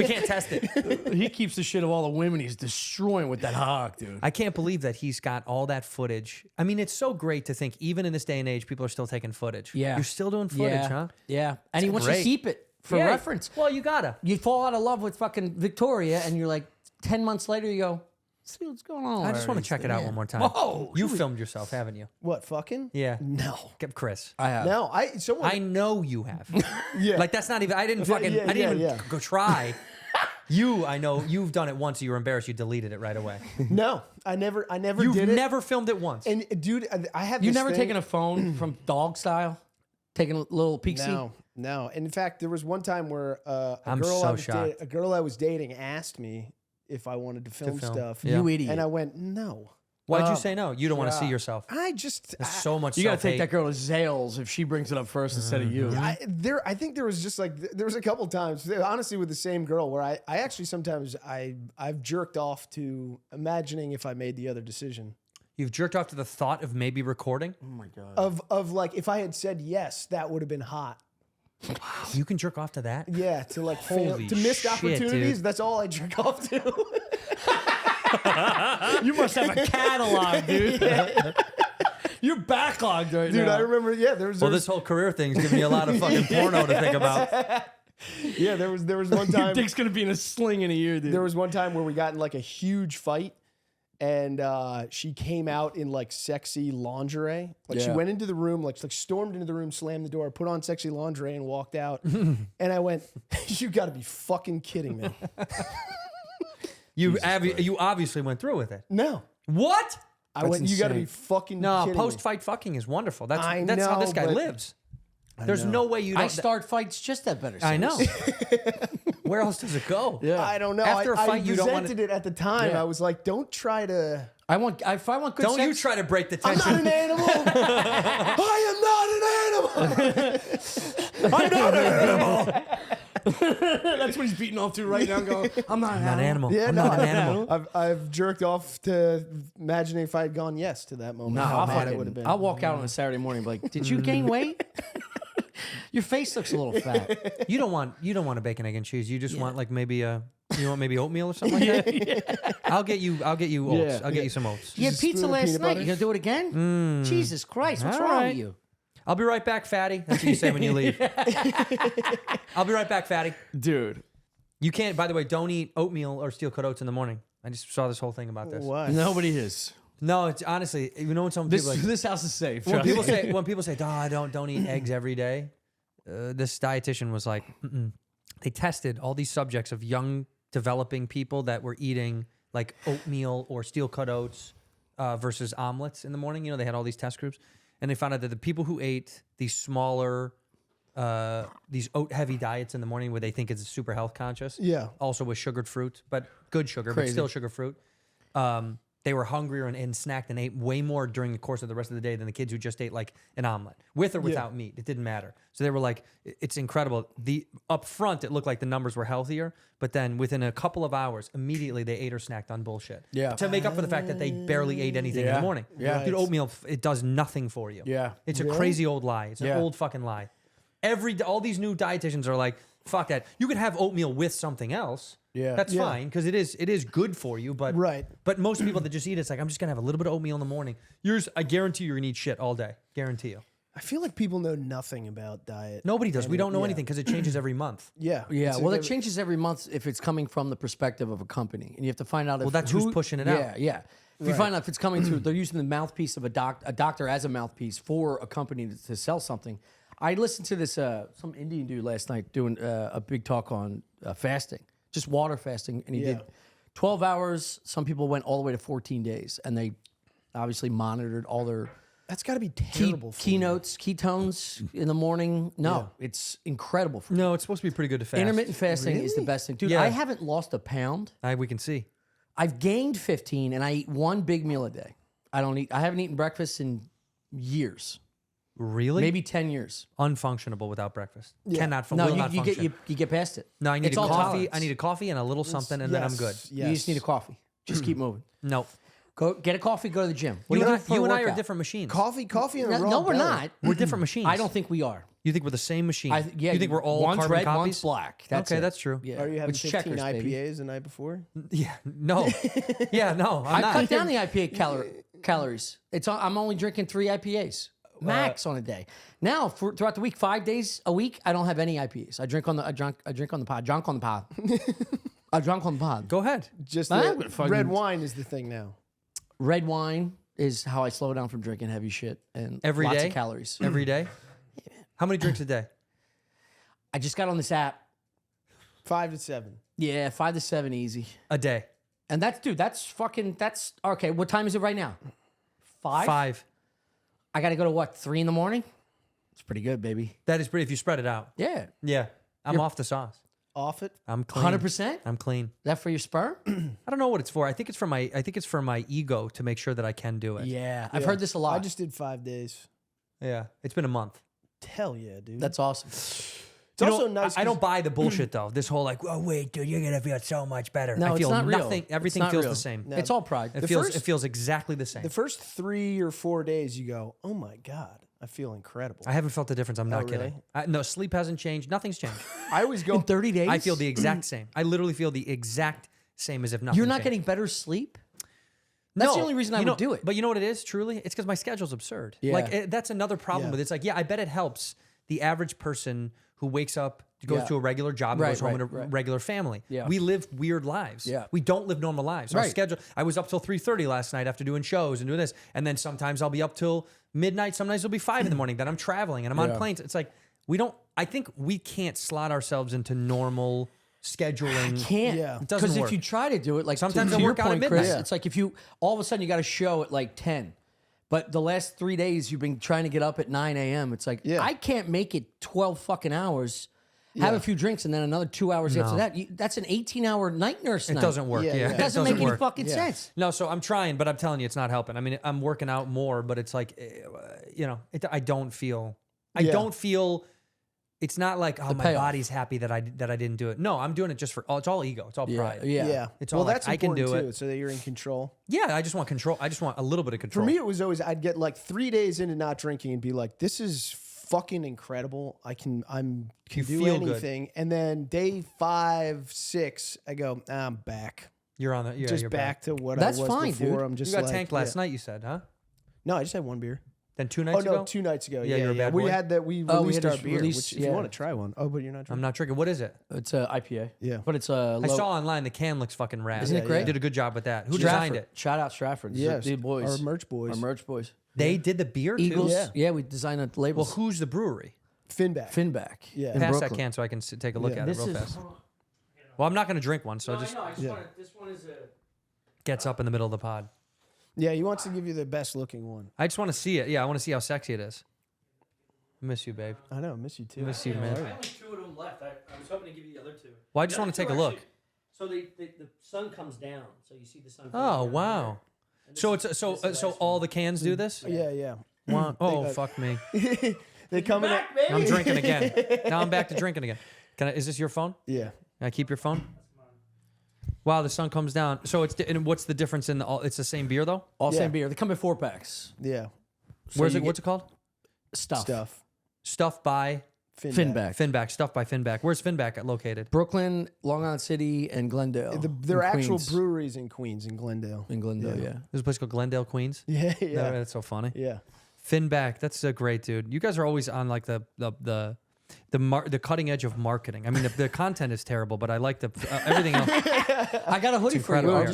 can't test it. He keeps the shit of all the women he's destroying with that hawk, dude. I can't believe that he's got all that footage. I mean, it's so great to think, even in this day and age, people are still taking footage. Yeah. You're still doing footage, yeah. huh? Yeah. And he wants to great. keep it for Yeah. reference. Well, you gotta. You fall out of love with fucking Victoria and you're like 10 months later you go, see what's going on. I just want to check it out one more time. Whoa. You filmed yourself, haven't you? What, fucking? Yeah. No. Get Chris. I have. No, someone I know you have. yeah. Like that's not even. I didn't fucking. yeah, I didn't yeah, even yeah. go try. I know you've done it once. You were embarrassed. You deleted it right away. No, I never You've did it. never filmed it once. And dude, I have You this never thing. taken a phone from dog style? Taking a little peek-see? No. And in fact, there was one time where I'm so shocked. a girl I was dating asked me if I wanted to film film. stuff. Yeah. You idiot. And I went, no. Why'd you Oh, say no? You don't want to see yourself. I just There's so much. You got to self-hate. take that girl to Zales if she brings it up first instead of you. I think there was just like there was a couple times, honestly, with the same girl where I actually sometimes I've jerked off to imagining if I made the other decision. You've jerked off to the thought of maybe recording. Oh my God. Of like if I had said yes, that would have been hot. You can jerk off to that. Yeah, to like fail, Holy to missed shit, opportunities. dude. That's all I jerk off to. You must have a catalog, dude. You're backlogged right Dude, now. I remember. Yeah, there was. Well, this whole career thing's giving you a lot of fucking porno to think about. Yeah, there was one Your time. dick's going to be in a sling in a year, dude. There was one time where we got in like a huge fight, and she came out in like sexy lingerie. Like she Yeah. went into the room, like stormed into the room, slammed the door, put on sexy lingerie, and walked out. And I went, "You got to be fucking kidding me!" You obviously went through with it. No, What? I went. You got to be insane. fucking No, kidding me." post-fight fucking is wonderful. That's I how know, this guy but- lives. There's no way you don't. I start fights just that better. I know. sense. Where else does it go? Yeah. I don't know. After a I fight, you don't want resented it at the time. Yeah. I was like, "Don't try to." If I want good Don't sex, you try to break the I'm tension. not an animal. I am not an animal. I'm not an animal. that's what he's beating off to right now. Going, I'm not I'm not an animal. Yeah, I'm no, not an animal. I've jerked off to imagining if I had gone yes to that moment. No, how I'll, mad it would have fucking, been. I'll walk out on a Saturday morning and be like, did you gain weight? Your face looks a little fat. You don't want a bacon, egg, and cheese. You just want like maybe maybe oatmeal or something like that. I'll get you oats. Yeah. I'll get you some oats. You had Just pizza spoon of last peanut night. butter? You gonna do it again? Jesus Christ, what's All wrong right. with you? I'll be right back, fatty. That's what you say when you leave. I'll be right back, fatty. Dude. You can't. By the way, don't eat oatmeal or steel cut oats in the morning. I just saw this whole thing about this. What? Nobody is. No, it's honestly, you know when some This, people like, this house is safe. when trust people me. say, "Oh, don't eat eggs every day." This dietitian was like, they tested all these subjects of young developing people that were eating like oatmeal or steel cut oats versus omelets in the morning. You know, they had all these test groups, and they found out that the people who ate these smaller, these oat heavy diets in the morning, where they think it's super health conscious, Yeah. also with sugared fruit, but good sugar, Crazy. but still sugar fruit. They were hungrier and snacked and ate way more during the course of the rest of the day than the kids who just ate like an omelet with or without meat. It didn't matter. So they were like, it's incredible. Up front, it looked like the numbers were healthier, but then within a couple of hours, immediately they ate or snacked on bullshit. Yeah. To make up for the fact that they barely ate anything in Yeah. the morning. Yeah. Dude, oatmeal, it does nothing for you. Yeah. It's a Really? crazy old lie. It's an Yeah. old fucking lie. All these new dietitians are like, fuck that. You can have oatmeal with something else. Yeah. That's Yeah. fine because it is good for you. But Right. But most people that just eat it's like, I'm just gonna have a little bit of oatmeal in the morning. I guarantee you're gonna eat shit all day. Guarantee you. I feel like people know nothing about diet. Nobody does. We don't know yeah. anything because it changes every month. Yeah. Yeah, It's well, like it changes every month if it's coming from the perspective of a company, and you have to find out if Well, that's who's pushing it out. Yeah, yeah. If you find out if it's coming through, they're using the mouthpiece of a doctor as a mouthpiece for a company to sell something. I listened to this some Indian dude last night doing a big talk on fasting, just water fasting, and he did 12 hours. Some people went all the way to 14 days, and they obviously monitored all their That's got to be terrible. for you. keynotes, ketones in the morning. No, it's incredible. For No, it's supposed to be pretty good to fast. Intermittent fasting is the Really? best thing. Dude, Yeah. I haven't lost a pound. We can see. I've gained 15 and I eat one big meal a day. I haven't eaten breakfast in years. Really? Maybe 10 years. Unfunctionable without breakfast. Yeah. Cannot No, will not you function. get past it. No, I need It's a all coffee. tolerance. I need a coffee and a little something, and then I'm good. Yes. You just need a coffee. Just keep moving. No. Go get a coffee, go to the gym. What You, do you and, do for you a and I are workout? different machines. Coffee and a raw No, we're belly. not. We're different machines. I don't think we are. You think we're the same machine? Yeah, you think we're all one's carbon red, copies? one's black. That's okay, it. that's true. Yeah. Are you having Which 15 checkers, IPAs baby? the night before? Yeah. No. Yeah. No. I'm I not. cut down the IPA calories. I'm only drinking 3 IPAs max on a day. Now throughout the week, 5 days a week, I don't have any IPAs. I drink on the pod. Drunk on the pod. I drunk on the pod. Go ahead. Just I'm the gonna fucking- red wine is the thing now. Red wine is how I slow down from drinking heavy shit and Every lots day? of calories. Every day. How many drinks a day? I just got on this app. 5 to 7. Yeah, 5 to 7 easy. A day. And that's okay. What time is it right now? 5? 5. I got to go to what, 3 in the morning? It's pretty good, baby. That is pretty. If you spread it out. Yeah. Yeah. I'm off the sauce. Off it. I'm clean. 100%? Is I'm clean. that for your sperm? I don't know what it's for. I think it's for my ego to make sure that I can do it. Yeah. I've Yeah. heard this a lot. I just did 5 days. Yeah. It's been a month. Hell yeah, dude. That's awesome. it's You know, also nice. I don't 'cause buy the bullshit though. This whole like, oh wait, dude, you're gonna feel so much better. No, I it's feel not real. nothing. It's Everything not feels real. the same. No. It's all pride. It The feels first- it feels exactly the same. The first 3 or 4 days, you go, oh my God, I feel incredible. I haven't felt the difference. I'm not really? kidding. No, sleep hasn't changed. Nothing's changed. I always go, In 30 days? I feel the exact same. I literally feel the exact same as if nothing. You're not changed. getting better sleep? That's the only reason I you would know- do it. But you know what it is? Truly, it's because my schedule's absurd. Yeah. Like that's another problem Yeah. with it. It's like, yeah, I bet it helps the average person who wakes up, goes Yeah. to a regular job, and Right, goes home right, in a right. regular family. Yeah. We live weird lives. Yeah. We don't live normal lives. Our Right. schedule. I was up till 3:30 last night after doing shows and doing this, and then sometimes I'll be up till midnight. Sometimes it'll be 5 in the morning. Then I'm traveling and I'm on Yeah. planes. It's like we don't. I think we can't slot ourselves into normal scheduling. Can't. Yeah. It doesn't Because if work. you try to do it, like Sometimes to I your work out at point, Chris, midnight. it's like if you all of a sudden you got a show at like 10, but the last 3 days you've been trying to get up at 9 a.m. It's like Yeah. I can't make it 12 fucking hours. Have Yeah. a few drinks and then another 2 hours after that. That's an 18-hour night nurse It night. doesn't work. Yeah, Yeah, yeah. It doesn't make any work. fucking Yeah. sense. No, so I'm trying, but I'm telling you, it's not helping. I mean, I'm working out more, but it's like, I don't feel. Yeah. It's not like my payoff. body's happy that I didn't do it. No, I'm doing it just for. It's all ego. It's all Yeah. pride. Yeah. yeah. It's well, all like, that's I can important do too, it. so that you're in control. Yeah, I just want control. I just want a little bit of For control. me, it was always, I'd get like 3 days into not drinking and be like, this is fucking incredible. I can You do feel good. anything. And then day 5, 6, I go, I'm back. You're on the. Yeah, Just you're back to what That's I was fine, before. dude. I'm just You got like, tanked last yeah. night. You said, huh? No, I just had 1 beer. Then 2 Oh nights no, ago. 2 nights ago. Yeah, Yeah, you're a yeah. bad We boy. had that. We Oh, we released had our to beer. release- Which, if yeah. you want to try one. Oh, but you're not I'm drinking. not drinking. What is it? It's a IPA. Yeah. But it's a I low. saw online the can looks fucking rad. Isn't it great? They did a good job with that. Who Stratford. designed it? Shout out Stratford. Yeah, The boys. our merch boys. Our merch boys. They did the beer too. Eagles. Yeah. Yeah, we designed a label. Well, who's the brewery? Finback. Finback. Yeah. in Pass that Brooklyn. can so I can take a look Yeah. at it real fast. Well, I'm not going to drink one, so just Yeah. This one is a. gets up in the middle of the pod. Yeah, he wants to give you the best looking one. I just want to see it. Yeah, I want to see how sexy it is. I miss you, babe. I know. I miss you too. Miss you, man. I only 2 of them left. I was hoping to give you the other 2. Well, I just want to take a look. So the sun comes down, so you see the sun. Oh, wow. So it's so all the cans do this? Yeah, yeah. Wow. Oh, got- fuck me. They come in. Back, baby. I'm drinking again. Now I'm back to drinking again. Is this your phone? Yeah. Can I keep your phone? Wow, the sun comes down. So and what's the difference in it's the same beer though? All Yeah. same beer. They come in 4-packs. Yeah. Where's you it? What's it called? Stuff. Stuff by Finback. Finback. Stuff by Finback. Where's Finback located? Brooklyn, Long Island City, and Glendale. Their in actual Queens. breweries in Queens and Glendale. In Glendale, yeah. There's a place called Glendale, Queens. Yeah, yeah, That's so funny. yeah. Finback, that's a great dude. You guys are always on like the the cutting edge of marketing. I mean, the content is terrible, but I like the everything else. I got a hoodie for you. incredible.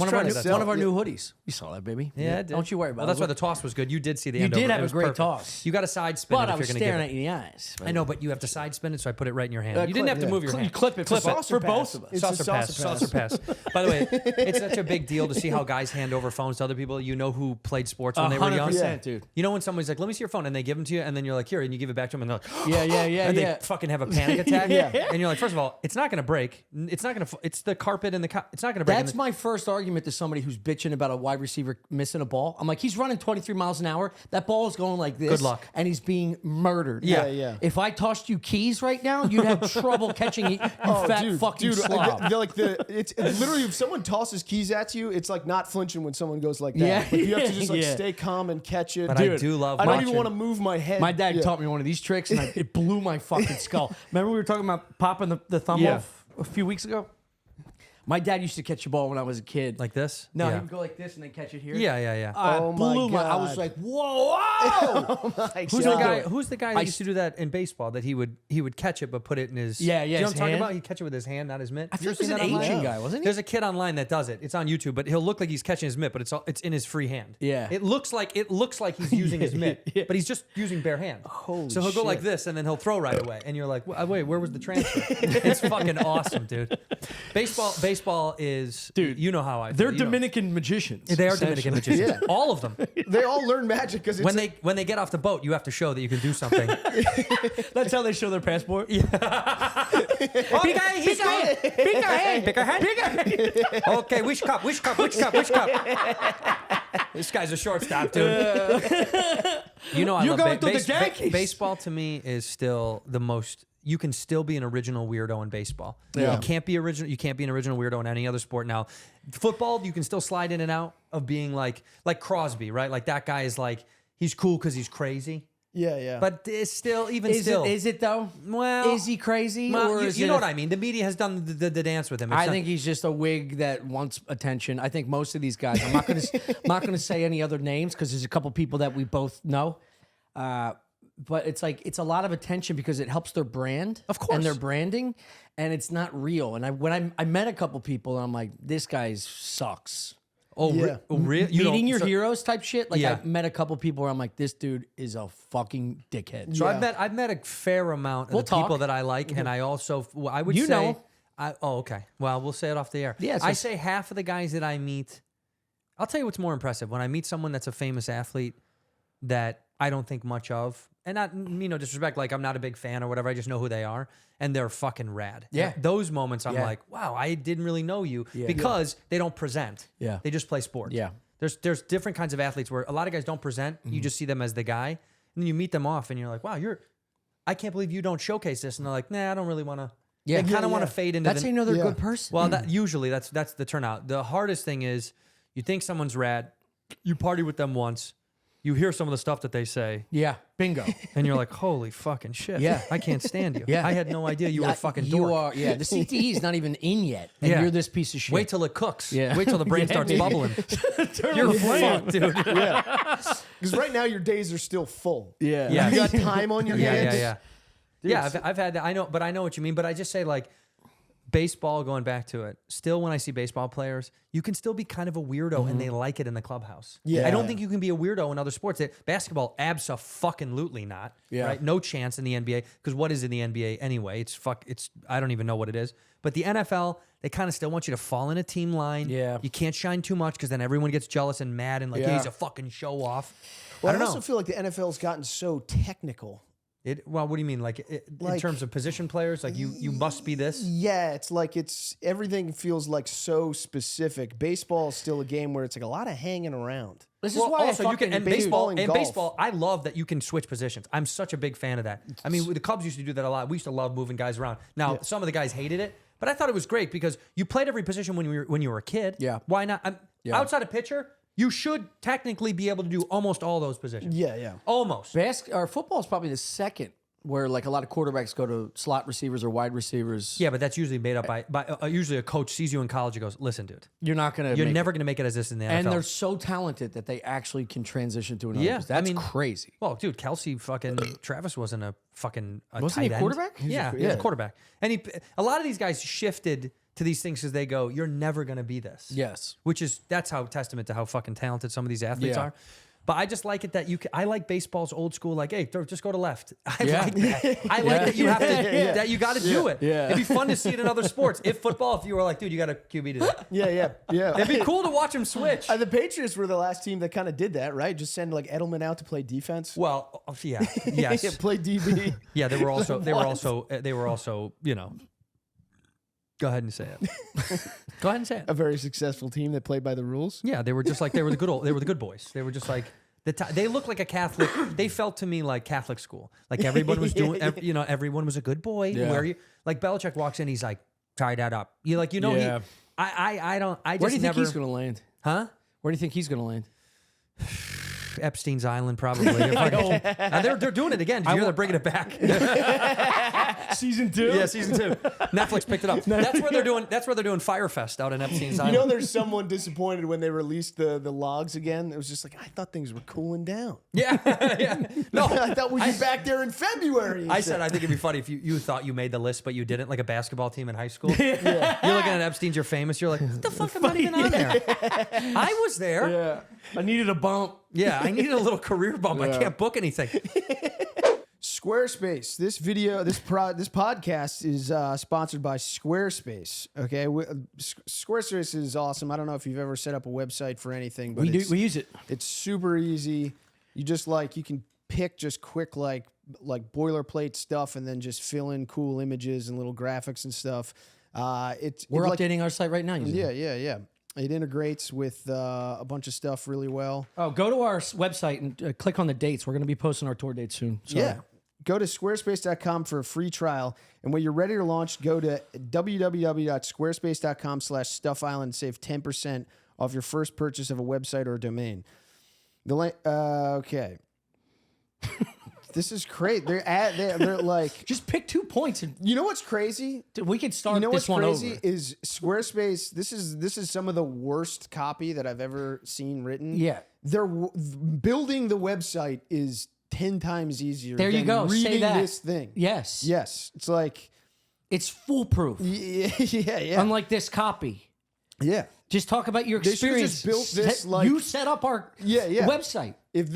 One of our new hoodies. You saw that, baby. Yeah, I did. Don't you worry about Well, it. that's why the toss was good. You did see the You end. did over. have It a was great perfect. toss. You got to side spin But it I if was you're going to give staring it. at you in the eyes. I know, but you have to side spin it, so I put it right in your hand. Yeah, You didn't have to move your hand. You clip it. It's a for saucer both pass. of us. It's a Saucer pass. By the way, it's such a big deal to see how guys hand over phones to other people. You know who played sports when they were young? 100%, dude. You know when somebody's like, "Let me see your phone," and they give them to you, and then you're like, "Here," and you give it back to them, and they're like, Yeah. and yeah. they fucking have a panic attack. And you're like, first of all, it's not going to break. It's not going to. It's the carpet and it's not going to break. That's my first argument to somebody who's bitching about a wide receiver missing a ball. I'm like, he's running 23 miles an hour. That ball is going like this. Good luck. And he's being murdered. Yeah. If I tossed you keys right now, you'd have trouble catching it. You fat fucking slob. It's literally if someone tosses keys at you, it's like not flinching when someone goes like that. Yeah. Like, you have to just like Yeah. stay calm and catch it. But I do love I don't watching. even want to move my head. My dad Yeah. taught me one of these tricks, and it blew my fucking skull. Remember we were talking about popping the thumb off a few weeks ago? My dad used to catch a ball when I was a kid. like this. No, yeah. he would go like this and then catch it here. Yeah. Oh my blew I was God. like, whoa! Who's the guy? Who's the guy that used to do that in baseball? That he would catch it but put it in his. Yeah, Do you know his what I'm talking hand. about? He'd catch it with his hand, not his mitt. I You ever think it was seen an that online? Asian guy, wasn't he? There's a kid online that does it. It's on YouTube, but he'll look like he's catching his mitt, but it's in his free hand. Yeah. It looks like he's using his mitt, but he's just using bare hand. Holy so he'll go like shit. this, and then he'll throw right away, and you're like, wait, where was the transfer? It's fucking awesome, dude. Baseball is, Dude, You know how I. They're feel, you know. Dominican magicians. They are Dominican essentially. magicians. Yeah. All of them. They all learn magic because When they get off the boat, you have to show that you can do something. That's how they show their passport. Okay, he's going. Pick a hand. Okay, which cup? This guy's a shortstop, dude. You know I You're love going to the Yankees. baseball. To me is still the most. You can still be an original weirdo in baseball. Yeah. You can't be original. You can't be an original weirdo in any other sport. Now, football, you can still slide in and out of being like Crosby, right? Like that guy is like he's cool because he's crazy. Yeah. But it's still Is it though? Well, Is he crazy? well, or you, is you it know a- what I mean. The media has done the dance with him. It's I not- think he's just a wig that wants attention. I think most of these guys. I'm not going to say any other names because there's a couple people that we both know. But it's like it's a lot of attention because it helps their brand, Of course. and their branding, and it's not real. And when I met a couple people, and I'm like, this guy sucks. Oh, Yeah. Meeting your heroes type shit. Like Yeah. I met a couple people where I'm like, this dude is a fucking dickhead. So Yeah. I've met a fair amount of We'll the people talk. that I like, and I also I would You say, know. okay. Well, we'll say it off the air. Yeah, so I it's- say half of the guys that I meet. I'll tell you what's more impressive when I meet someone that's a famous athlete that I don't think much of, and not disrespect. Like I'm not a big fan or whatever. I just know who they are, and they're fucking rad. Yeah. Those moments I'm Yeah. like, wow, I didn't really know you because they don't present. Yeah. They just play sports. Yeah. There's different kinds of athletes where a lot of guys don't present. You just see them as the guy, and then you meet them off, and you're like, wow, I can't believe you don't showcase this. And they're like, nah, I don't really want to. Yeah. They kind of Yeah, want to yeah. fade into That's how you know they're a Yeah. good person. well, usually that's the turnout. The hardest thing is you think someone's rad, you party with them once, you hear some of the stuff that they say, yeah, bingo. and you're like, holy fucking shit. Yeah. I can't stand you. Yeah. I had no idea you were a fucking You dork. are. Yeah, the CTE is not even in yet, and Yeah. you're this piece of shit. Wait till it cooks. Yeah. Wait till the brain Yeah, starts dude. bubbling. You're fucked, dude. Because right now your days are still full. Yeah. Yeah. You got time on your hands. Yeah, I've had that. I know what you mean. But I just say like baseball. Going back to it, still when I see baseball players, you can still be kind of a weirdo, and they like it in the clubhouse. Yeah. I don't think you can be a weirdo in other sports. Basketball, abso-fucking-lutely not. Yeah. Right, no chance in the NBA because what is in the NBA anyway? It's I don't even know what it is. But the NFL, they kind of still want you to fall in a team line. Yeah. you can't shine too much because then everyone gets jealous and mad and like Yeah. he's a fucking show off. Well, I I don't also know. feel like the NFL's gotten so technical. Well, what do you mean? Like, in Like- terms of position players, like you must be this. Yeah, it's like everything feels like so specific. Baseball is still a game where it's like a lot of hanging around. This is Well, why also I you can and baseball baseball and and golf. baseball. I love that you can switch positions. I'm such a big fan of that. I mean, the Cubs used to do that a lot. We used to love moving guys around. Now, some of the guys hated it, but I thought it was great because you played every position when you were a kid. Yeah. Why not? Outside of pitcher, you should technically be able to do almost all those positions. Yeah. Almost. Football is probably the second where like a lot of quarterbacks go to slot receivers or wide receivers. Yeah, but that's usually made up by usually a coach sees you in college and goes, listen, dude, You're not going to you're never going to make it as this in the NFL. And they're so talented that they actually can transition to another Yeah, position. That's I mean, crazy. Well, dude, Kelsey Travis wasn't a fucking Wasn't he tight a end. quarterback? Yeah, he was a quarterback. And a lot of these guys shifted to these things because they go, you're never going to be this. Yes. That's how testament to how fucking talented some of these athletes Yeah. are. But I just like it that I like baseball's old school, like, hey, just go to left. I Yeah. like that. I like that you have to, that you got to do it. Yeah. It'd be fun to see it in other sports. If you were like, dude, you got a QB today. Yeah. It'd be cool to watch him switch. The Patriots were the last team that kind of did that, right? Just send like Edelman out to play defense. Well, yeah, yes. Yeah, play DB. Yeah, they were also, you know. Go ahead and say it. Go ahead and say it. A very successful team that played by the rules. Yeah, they were just like they were the good boys. They were just like they looked like a Catholic. They felt to me like Catholic school. Like everyone was doing, everyone was a good boy. Yeah. Where you like Belichick walks in, he's like, tie that up. You like, Yeah. I don't. I just Where do you think never. he's going to land? Huh? Where do you think he's going to land? Epstein's Island, probably. They're doing it again. Did you hear they're bringing it back? Season 2? Yeah, season 2. Netflix picked it up. That's where they're doing Firefest out in Epstein's Island. You know, there's someone disappointed when they released the logs again. It was just like, I thought things were cooling down. Yeah, yeah. No, I thought we'd be back there in February. I said I think it'd be funny if you thought you made the list, but you didn't, like a basketball team in high school. Yeah. You're looking at Epstein's, you're famous. You're like, what the fuck am I even on there? I was there. Yeah. I needed a bump. Yeah, I needed a little career bump. I can't book anything. Squarespace. This podcast is sponsored by Squarespace. Okay, Squarespace is awesome. I don't know if you've ever set up a website for anything, but We use it. It's super easy. You can pick just quick like boilerplate stuff, and then just fill in cool images and little graphics and stuff. We're updating our site right now. Yeah. It integrates with a bunch of stuff really well. Oh, go to our website and click on the dates. We're going to be posting our tour dates soon. So. Yeah. Go to squarespace.com for a free trial. And when you're ready to launch, go to www.squarespace.com/StuffIsland. Save 10% off your first purchase of a website or a domain. Okay. This is great. They're like, Just pick 2 points and you know what's crazy? we can start You know this what's one crazy over. is Squarespace. This is some of the worst copy that I've ever seen written. Yeah. Building the website is 10 times easier. There you than go. Say Reading that. this thing. Yes. Yes. It's like, It's foolproof. yeah. Unlike this copy. Yeah. Just talk about your They should've experience. just built this, like- you set up our website. If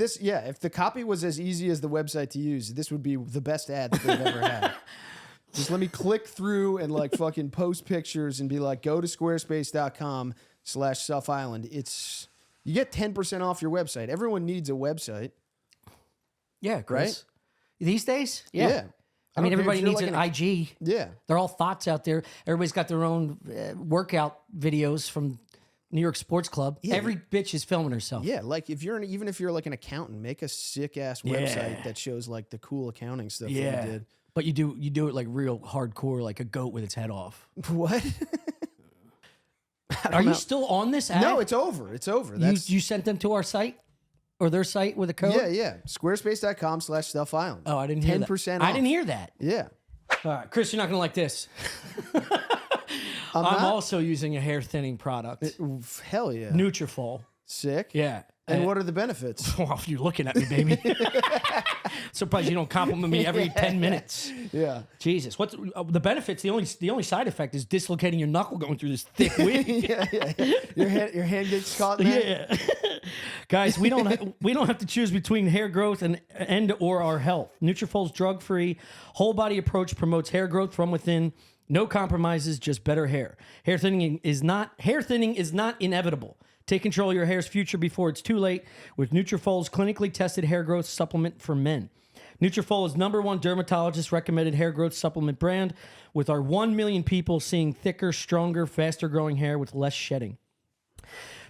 the copy was as easy as the website to use, this would be the best ad that they've ever had. Just let me click through and like fucking post pictures and be like, go to squarespace.com/StuffIsland. You get 10% off your website. Everyone needs a website. Yeah, Chris. Right? These days? Yeah. I mean, don't care everybody if you're needs like an IG. Yeah. They're all thoughts out there. Everybody's got their own workout videos from New York Sports Club. Yeah. Every bitch is filming herself. Yeah, like even if you're like an accountant, make a sick ass website that shows like the cool accounting stuff that you did. But you do it like real hardcore, like a goat with its head off. What? Are you still on this ad? No, it's over. It's over. You sent them to our site or their site with a code? Yeah. Squarespace.com/StuffIsland. Oh, I didn't hear that. 10% off. I didn't hear that. Yeah. All right, Chris, you're not going to like this. I'm also using a hair thinning product. Hell yeah. Nutrafol. Sick. Yeah. And what are the benefits? Well, you're looking at me, baby. Surprised you don't compliment me every 10 minutes. Yeah. Jesus. What's the benefits? The only side effect is dislocating your knuckle going through this thick wig. Yeah. Your hand gets caught in that? Yeah. Guys, we don't have to choose between hair growth and or our health. Nutrafol's drug-free, whole-body approach promotes hair growth from within. No compromises, just better hair. Hair thinning is not inevitable. Take control of your hair's future before it's too late with Nutrafol's clinically tested hair growth supplement for men. Nutrafol is #1 dermatologist recommended hair growth supplement brand, with our 1 million people seeing thicker, stronger, faster growing hair with less shedding.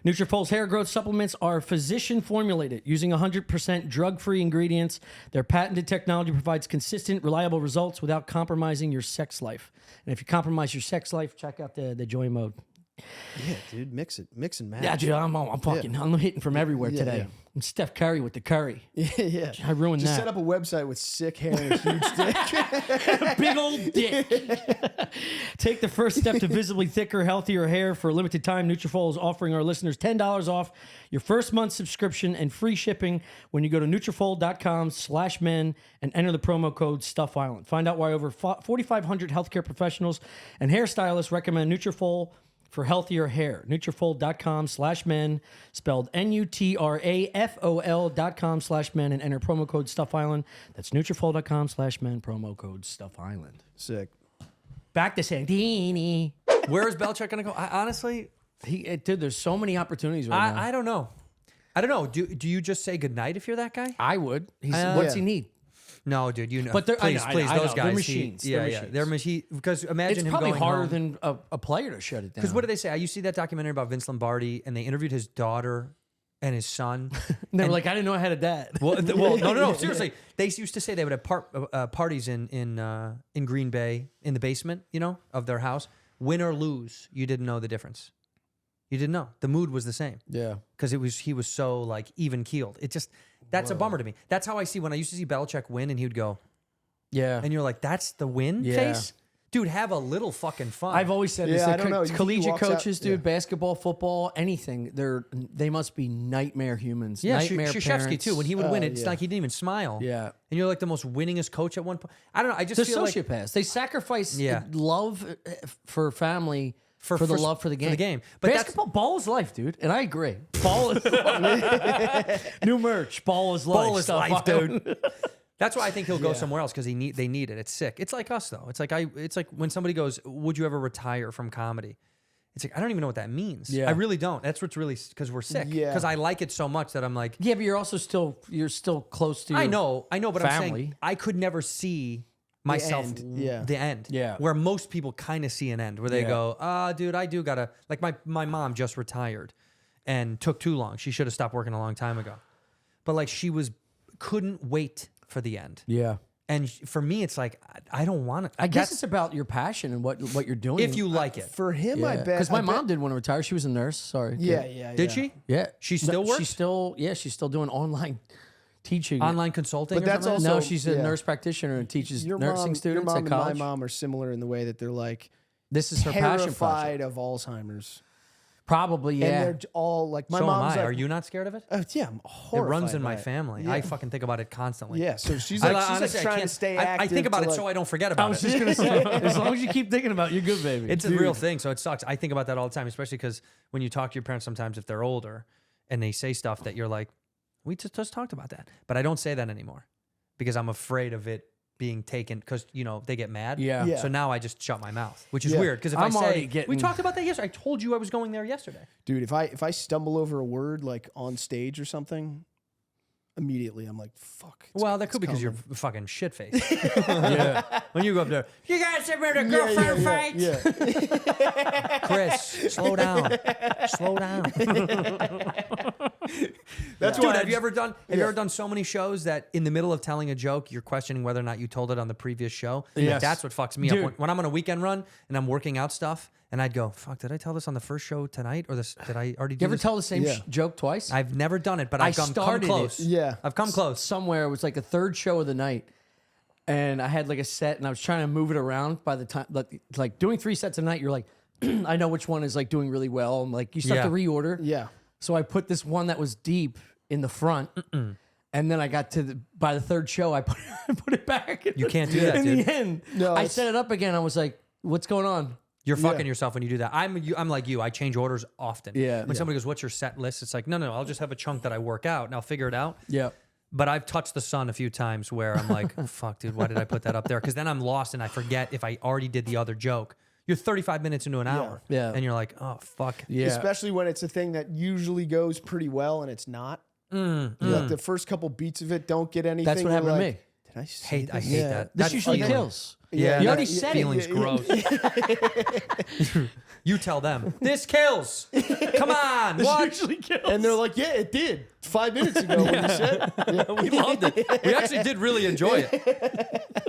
Nutrafol's hair growth supplements are physician formulated using 100% drug-free ingredients. Their patented technology provides consistent, reliable results without compromising your sex life. And if you compromise your sex life, check out the Joy Mode. Yeah, dude, mix and match. Yeah, dude, I'm hitting from everywhere Yeah, today. yeah. I'm Steph Curry with the curry. Yeah. I ruined Just that. set up a website with sick hair and a huge dick. Big old dick. Take the first step to visibly thicker, healthier hair. For a limited time, Nutrafol is offering our listeners $10 off your first month subscription and free shipping when you go to Nutrafol.com/men and enter the promo code StuffIsland. Find out why over 4,500 healthcare professionals and hairstylists recommend Nutrafol for healthier hair. Nutrafol.com/men, spelled Nutrafol.com/men, and enter promo code StuffIsland. That's Nutrafol.com/men, promo code StuffIsland. Sick. Back to Santini. Where is Belichick going to go? Honestly, Dude, there's so many opportunities right now. I don't know. I don't know. Do you just say goodnight if you're that guy? I would. What's he need? No, dude. You know. But please, I please, know. those guys. They're machines. Yeah, They're yeah. machines. They're machine. Because imagine It's him probably going harder home. than a player to shut it down. Because what did they say? You see that documentary about Vince Lombardi, and they interviewed his daughter and his son. They were like, I didn't know I had a dad. Well, no. Seriously, they used to say they would have parties in Green Bay in the basement, of their house. Win or lose, you didn't know the difference. You didn't know. The mood was the same. Yeah. Because he was so like even keeled. That's a bummer to me. That's how I see when I used to see Belichick win, and he would go, Yeah. and you're like, that's the win face, dude. Have a little fucking fun. I've always said this. Yeah, The I don't know. You think he collegiate walks out- coaches, dude, yeah. basketball, football, anything. They must be nightmare humans. Nightmare Krzyzewski parents. too. When he would win, it's yeah. like he didn't even smile. Yeah. and you're like the most winningest coach at one point. I don't know. I just They're feel like sociopaths. They sacrifice Yeah. love for family for the love for the game. But basketball, ball is life, dude. And I agree. Ball is life. New merch. Ball is life. ball is Stuff. life, dude. That's why I think he'll go somewhere else because they need it. It's sick. It's like us though. It's like when somebody goes, "Would you ever retire from comedy?" It's like I don't even know what that means. Yeah. I really don't. That's what's really because we're sick. Yeah. Because I like it so much that I'm like, Yeah, but you're still close to your I know, but I'm family. saying I could never see myself end. Yeah. the end. Yeah. Where most people kind of see an end where they Yeah. go, dude, I do gotta like my mom just retired and took too long. She should have stopped working a long time ago. But like she couldn't wait for the end. Yeah. And for me, it's like I don't want it. I guess it's about your passion and what you're doing. if you like it. For him, I bet. Because my I bet- mom didn't want to retire. She was a nurse. Sorry. Yeah, yeah. Did yeah. she? Yeah. She still works? She's still doing online teaching. Online consulting. But or that's something? also- No, she's a yeah. nurse practitioner and teaches nursing students your mom at and college. my mom are similar in the way that they're like This is her passion terrified project. of Alzheimer's. Probably, yeah. And they're all like, my So am mom's I. like, Are you not scared of it? Yeah, I'm It horrified. runs in by my it. family. Yeah. I fucking think about it constantly. Yeah, so she's I like, honestly, I trying to can't- stay I active. think about to, it like, so I don't forget about I was it. just gonna say, as long as you keep thinking about it, you're good, baby. It's a real thing, so it sucks. I think about that all the time, especially because when you talk to your parents sometimes if they're older and they say stuff that you're like, we just talked about that. But I don't say that anymore because I'm afraid of it being taken because, they get mad. Yeah. Yeah. So now I just shut my mouth, which is Yeah. weird because if I'm I already say, getting- we talked about that yesterday. I told you I was going there yesterday. Dude, if I stumble over a word like on stage or something, immediately I'm like, fuck. Well, that could be because you're fucking shit faced. yeah. When you go up there, you guys ever had a girlfriend fight? Yeah. Chris, slow down. Slow down. That's Dude, why have you ever done so many shows that in the middle of telling a joke, you're questioning whether or not you told it on the previous show? Like, Yes. that's what fucks me Dude. up. When I'm on a weekend run and I'm working out stuff, and I'd go, fuck, did I tell this on the first show tonight? Or did I already do You ever this? tell the same Yeah. joke twice? I've never done it, but I I've come started it. close. Yeah. I've come close. Somewhere it was like the third show of the night, and I had like a set, and I was trying to move it around. By the time, like doing 3 sets a night, you're like, I know which one is like doing really well. I'm like, you still have to reorder. Yeah. So I put this one that was deep in the front. And then I got by the third show, I put it back. You can't do that, in dude. the end. No, I it's- set it up again. I was like, what's going on? You're fucking yourself when you do that. I'm like you. I change orders often. Yeah. When somebody goes, "What's your set list?" It's like, no. I'll just have a chunk that I work out, and I'll figure it out. Yeah. But I've touched the sun a few times where I'm like, fuck, dude, why did I put that up there? Because then I'm lost and I forget if I already did the other joke. You're 35 minutes into an hour. Yeah. And you're like, oh, fuck. Yeah. Especially when it's a thing that usually goes pretty well and it's not. Like the first couple beats of it don't get anything. That's what you're happened to like, me. Did I say I this? hate that. This That usually feeling. kills. Yeah, You that- already said it. Feeling's gross. You tell them. This kills. Come on. What? usually kills. And they're like, yeah, it did 5 minutes ago when you said. Yeah. We loved it. We actually did really enjoy it.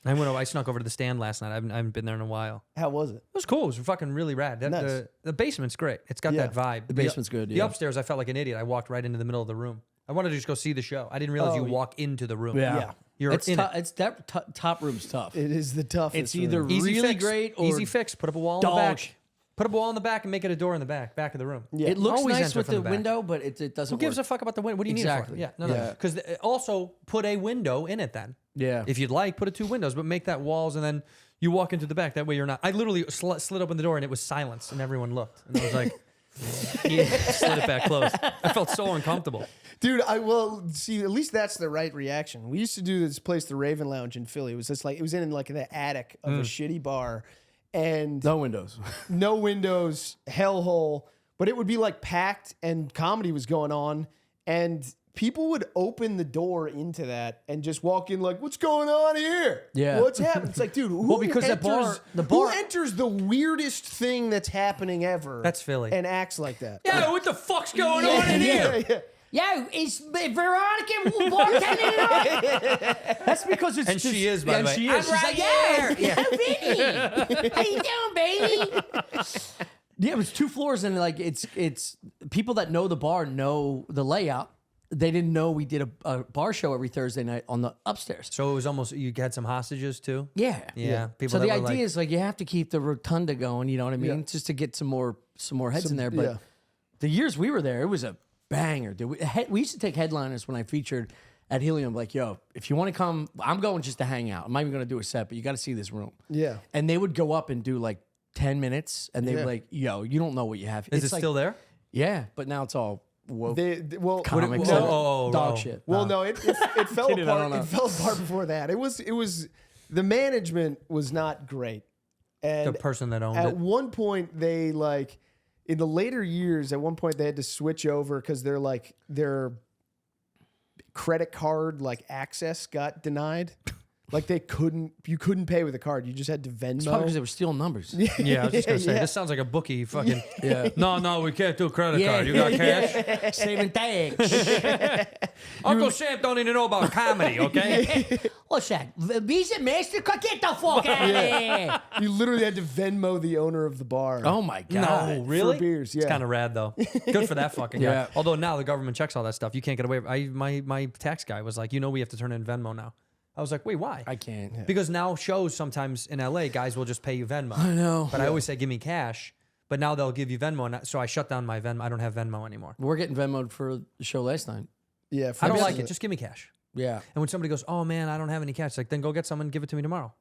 I snuck over to the stand last night. I haven't been there in a while. How was it? It was cool. It was fucking really rad. Nice. The basement's great. It's got Yeah. that vibe. The basement's good. The Yeah. upstairs, I felt like an idiot. I walked right into the middle of the room. I wanted to just go see the show. I didn't realize you walk into the room. Yeah. You're It's in tou- it. it's that top room's tough. It is the toughest. It's either room. Easy really fix. great or Easy fix. Put up a wall in the back. dog. Put up a wall in the back and make it a door in the back of the room. Yeah. It looks Always nice enter with from the the back. window, but it doesn't. Who gives work. a fuck about the window? What do you Exactly. need it for? Yeah, no. Yeah. Because also put a window in it then. Yeah. If you'd like, put it 2 windows, but make that walls and then you walk into the back. That way you're not. I literally slid open the door and it was silence and everyone looked. And I was like, slid it back closed. I felt so uncomfortable. Dude, see, at least that's the right reaction. We used to do this place, the Raven Lounge in Philly. It was just like it was in like the attic of a shitty bar, and No windows. no windows, hellhole. But it would be like packed, and comedy was going on, and people would open the door into that and just walk in like, "What's going on here? Yeah. What's happening?" It's like, dude, who because enters, the who bar- enters the weirdest thing that's happening ever? That's Philly. and acts like that. Yeah, what the fuck's going on in here? yeah. Yo, is Veronica bartending? That's because it's And just, she is, by the way. She I'm is. She's right like, yeah, here. Vinny. How you doing, baby? Yeah, it was 2 floors, and like it's people that know the bar know the layout. They didn't know we did a bar show every Thursday night on the upstairs. So it was almost, you had some hostages too? Yeah, Yeah. People So that the were idea like, is like you have to keep the rotunda going. You know what I mean? Yeah. Just to get some more heads in there. But yeah. the years we were there, it was a banger, dude. We used to take headliners when I featured at Helium. Like, yo, if you want to come, I'm going just to hang out. I'm not even going to do a set, but you got to see this room. Yeah. And they would go up and do like 10 minutes, and they Yeah. were like, yo, you don't know what you have. is It's it like, still there? Yeah, but now it's all woke Well, comics. no, and oh, dog oh. shit. Well, no, it fell Kidding, I apart. don't know. It fell apart before that. It was the management was not great, and The person that owned at it. one point they like in the later years. At one point they had to switch over because their credit card access got denied. Like you couldn't pay with a card. You just had to It's probably Venmo. because they were stealing numbers. Yeah, I was just going to say, Yeah. this sounds like a bookie fucking. Yeah. No, we can't do a credit Yeah. card. You got cash? Saving tags. Uncle Sam don't even know about comedy, okay? What's that? Visa, MasterCard? Get the fuck out of here. You literally had to Venmo the owner of the bar. Oh my God. No, really? For beers, It's yeah. kind of rad though. Good for that fucking guy. Yeah. Although now the government checks all that stuff. You can't get away. My tax guy was like, we have to turn in Venmo now. I was like, wait, why? I can't. Because now shows sometimes in LA, guys will just pay you Venmo. I know. But I always say, give me cash. But now they'll give you Venmo. So I shut down my Venmo. I don't have Venmo anymore. We're getting Venmo'd for the show last night. Yeah, I don't for- like it. Just give me cash. Yeah. And when somebody goes, oh man, I don't have any cash, it's like, then go get someone and give it to me tomorrow.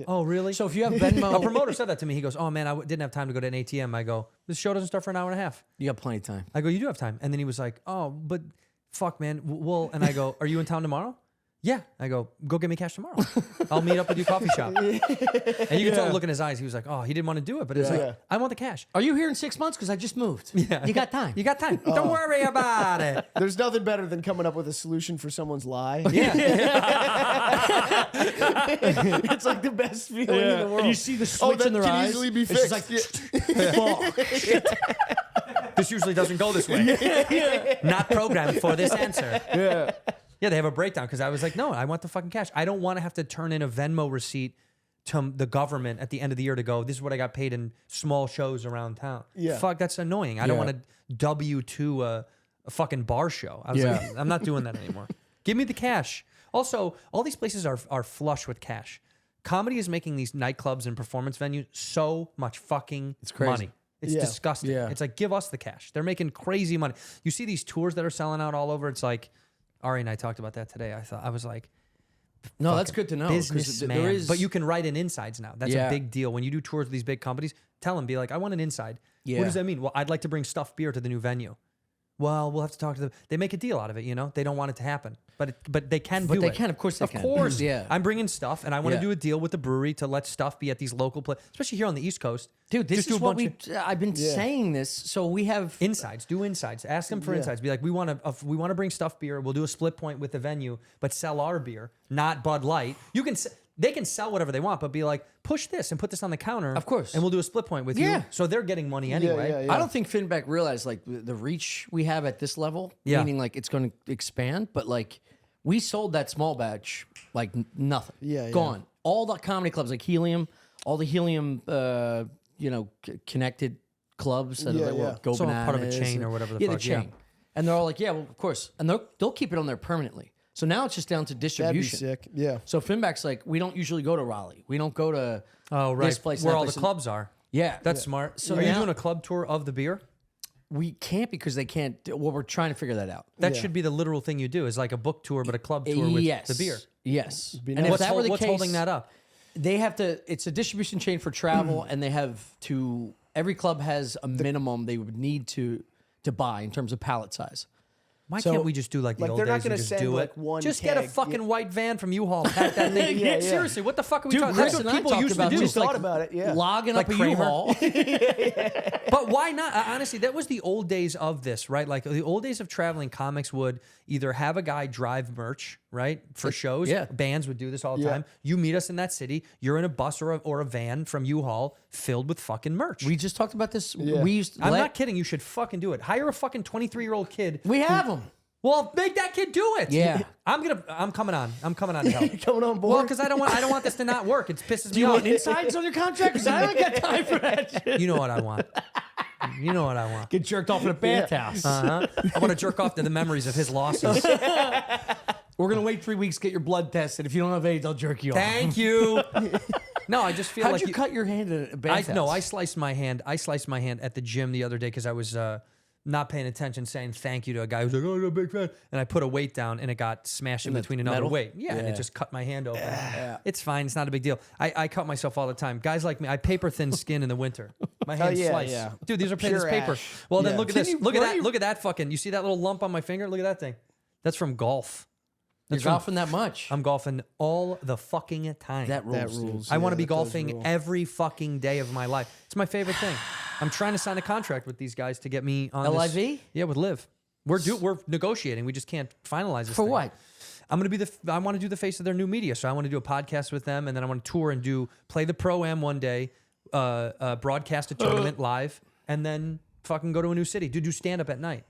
Oh, really? So if you have Venmo, a promoter said that to me. He goes, oh man, didn't have time to go to an ATM. I go, this show doesn't start for an hour and a half. you got plenty of time. I go, you do have time. And then he was like, oh, but fuck, man. Well, and I go, are you in town tomorrow? Yeah. I go get me cash tomorrow. I'll meet up with you coffee shop. And you can tell the look in his eyes. He was like, oh, he didn't want to do it. But it's like, Yeah. I want the cash. Are you here in 6 months? Because I just moved. Yeah. You got time. You got time. Don't worry about it. There's nothing better than coming up with a solution for someone's lie. Yeah. It's like the best feeling in the world. And you see the Oh, switch that in their can eyes. easily be It's just fixed. like, fuck. This usually doesn't go this way. Not programmed for this answer. Yeah. Yeah, they have a breakdown because I was like, no, I want the fucking cash. I don't want to have to turn in a Venmo receipt to the government at the end of the year to go, this is what I got paid in small shows around town. Yeah. Fuck, that's annoying. I don't Yeah. want to W-2 a fucking bar show. I was Yeah. like, I'm not doing that anymore. Give me the cash. Also, all these places are flush with cash. Comedy is making these nightclubs and performance venues so much fucking crazy. money. It's Yeah. disgusting. Yeah. It's like, give us the cash. They're making crazy money. You see these tours that are selling out all over. It's like, Ari and I talked about that today. I was like, No, that's good to know. 'cause businessman. there is, But you can write in insides now. That's Yeah. a big deal. When you do tours with these big companies, tell them, be like, I want an inside. Yeah. What does that mean? Well, I'd like to bring stuffed beer to the new venue. Well, we'll have to talk to them. They make a deal out of it, They don't want it to happen. But they can do it. But they can, of course they can. Of course. Yeah. I'm bringing stuff, and I want to Yeah. do a deal with the brewery to let stuff be at these local places, especially here on the East Coast. Dude, this Just do is a what bunch I've been saying this. So we have Insides, do insides. Ask them for insides. Be like, we want to bring stuff beer. We'll do a split point with the venue, but sell our beer, not Bud Light. They can sell whatever they want, but be like, push this and put this on the counter, Of course. and we'll do a split point with Yeah. you. So they're getting money anyway. yeah, yeah. I don't think Finback realized like the reach we have at this level, Yeah. meaning like it's going to expand, but like we sold that small batch like nothing. Yeah, yeah. Gone. all the comedy clubs like Helium, all the Helium, connected clubs that are like, Go It's all Bananas. part of a chain or whatever the yeah, fuck. the chain. And they're all like, yeah, well, of course. And they'll keep it on there permanently. So now it's just down to That'd be distribution. sick. Yeah. So Finback's like, we don't usually go to Raleigh. We don't go to Oh, right. this place. Where that all place. the clubs are. Yeah. That's smart. So Are you now- doing a club tour of the beer? We can't because they can't. Well, we're trying to figure that out. That should be the literal thing you do. Is like a book tour, but a club tour with yes. the beer. Yes. be And nice. if What's, that were the what's case, holding that up? they have to. It's a distribution chain for travel, and they have to. Every club has a minimum they would need to buy in terms of pallet size. Why So- can't we just do like the Like, old they're not days and gonna just send, do like, it? one Just get a keg. fucking white van from U-Haul. Pack that thing. Yeah. Seriously, what the fuck are we Dude, talking? Chris That's and what I people talked used to about do. just Thought about it, yeah. Logging Like up a Kramer? U-Haul. But why not? Honestly, that was the old days of this, right? Like the old days of traveling, comics would either have a guy drive merch, right, for shows. Yeah. Bands would do this all the Yeah. time. You meet us in that city. You're in a bus or a van from U-Haul filled with fucking merch. We just talked about this. Yeah. We used. I'm not kidding. You should fucking do it. Hire a fucking 23-year-old kid. We have them. Well, make that kid do it. Yeah. I'm coming on. I'm coming on to help. Coming on board. Well, because I don't want this to not work. It pisses Do me you off. want insides on your contract? Because I don't got time for that shit. You know what I want. You know what I want. Get jerked off in a bathhouse. Uh-huh. I want to jerk off to the memories of his losses. We're gonna wait 3 weeks, get your blood tested. If you don't have AIDS, I'll jerk you off. Thank you. No, I just feel How'd like you cut your hand in a bathhouse? I sliced my hand. I sliced my hand at the gym the other day because I was not paying attention, saying thank you to a guy who's like, "Oh, you're a big fan," and I put a weight down and it got smashed in the between another metal? weight. Yeah, and Yeah. it just cut my hand open. It's fine. It's not a big deal. I cut myself all the time. Guys like me, I paper thin skin in the winter. My hands yeah, slice. yeah. Dude, these are plain as Pure paper. ash. Well, then Yeah. look at Can this. you- Look at where that. you- Look at that fucking. You see that little lump on my finger? Look at that thing. That's from golf. You're golfing that much. I'm golfing all the fucking time. That rules. That dude. rules. I want to Yeah, be that does golfing rule. every fucking day of my life. It's my favorite thing. I'm trying to sign a contract with these guys to get me on LIV? This, yeah, with Liv. We're negotiating. We just can't finalize this For thing. what? I'm gonna be I want to do the face of their new media. So I want to do a podcast with them, and then I want to tour and play the Pro-Am one day, broadcast a tournament live, and then fucking go to a new city. Do stand up at night.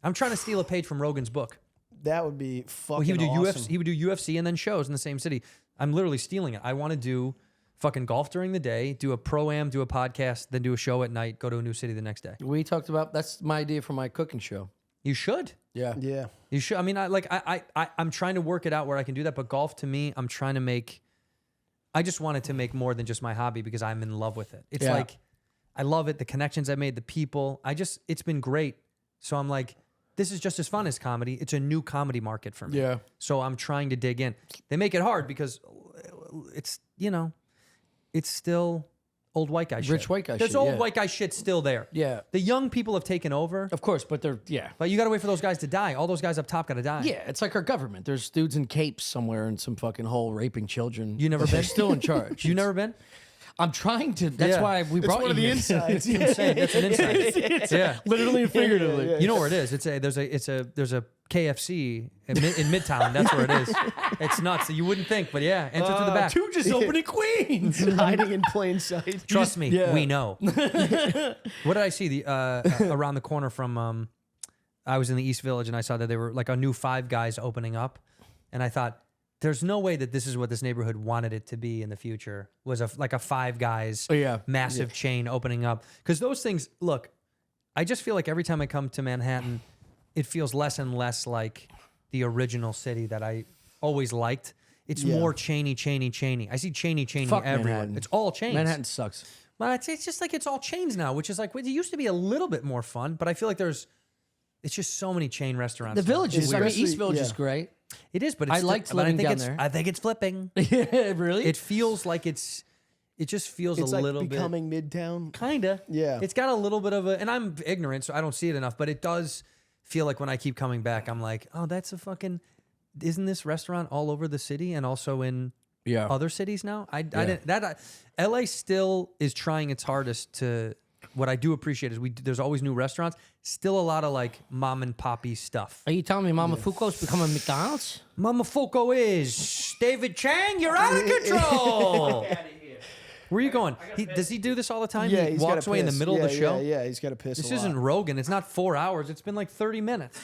I'm trying to steal a page from Rogan's book. That would be fucking Well, he would do awesome. UFC. He would do UFC and then shows in the same city. I'm literally stealing it. I want to do fucking golf during the day, do a Pro-Am, do a podcast, then do a show at night, go to a new city the next day. We talked about that's my idea for my cooking show. You should. Yeah. Yeah. You should. I mean, I'm trying to work it out where I can do that. But golf to me, I'm trying to make. I just wanted to make more than just my hobby because I'm in love with it. It's Yeah. like I love it. The connections I made, the people. It's been great. So I'm like, this is just as fun as comedy. It's a new comedy market for me. Yeah. So I'm trying to dig in. They make it hard because it's it's still old white guy shit. Rich white guy There's shit, old yeah. white guy shit still there. Yeah. The young people have taken over, Of course, but they're but you got to wait for those guys to die. All those guys up top got to die. Yeah, it's like our government. There's dudes in capes somewhere in some fucking hole raping children. You never They're been? still in charge. You never been? I'm trying to. That's Yeah. why we brought one you of the here. insides. Insane. That's an insight. Yeah. Literally and figuratively. You know where it is? There's a KFC in Midtown. That's where it is. It's nuts. You wouldn't think, but yeah, enter through the back. Two just opened in Queens. Hiding in plain sight. Trust me, yeah. we know. What did I see? Around the corner from I was in the East Village and I saw that they were like a new Five Guys opening up, and I thought, there's no way that this is what this neighborhood wanted it to be in the future. Was like a Five Guys, yeah. massive chain opening up. Because those things, look, I just feel like every time I come to Manhattan, it feels less and less like the original city that I always liked. It's more chainy. I see chainy Fuck everywhere. Manhattan. It's all chains. Manhattan sucks. Well, it's just like it's all chains now, which is like it used to be a little bit more fun, but I feel like it's just so many chain restaurants. The now. villages. It's I mean, weird. East Village is yeah. great. It is, but it's I liked but I living think down it's, there. I think it's flipping. Yeah, really? It feels like it just feels It's a like little bit. becoming Midtown. Kinda. Yeah. It's got a little bit of a, and I'm ignorant, so I don't see it enough, but it does feel like when I keep coming back, I'm like, oh, that's a fucking, isn't this restaurant all over the city and also in other cities now? LA still is trying its hardest to, what I do appreciate is there's always new restaurants, still a lot of like mom and poppy stuff. Are you telling me Mama Fuko's becoming McDonald's? Mama Foco is David Chang, you're out of control. Where are you going? Does he do this all the time? Yeah, he he's walks gotta away in the piss. middle of the show? Yeah, he's got to piss This a isn't lot. Rogan. It's not 4 hours. It's been like 30 minutes.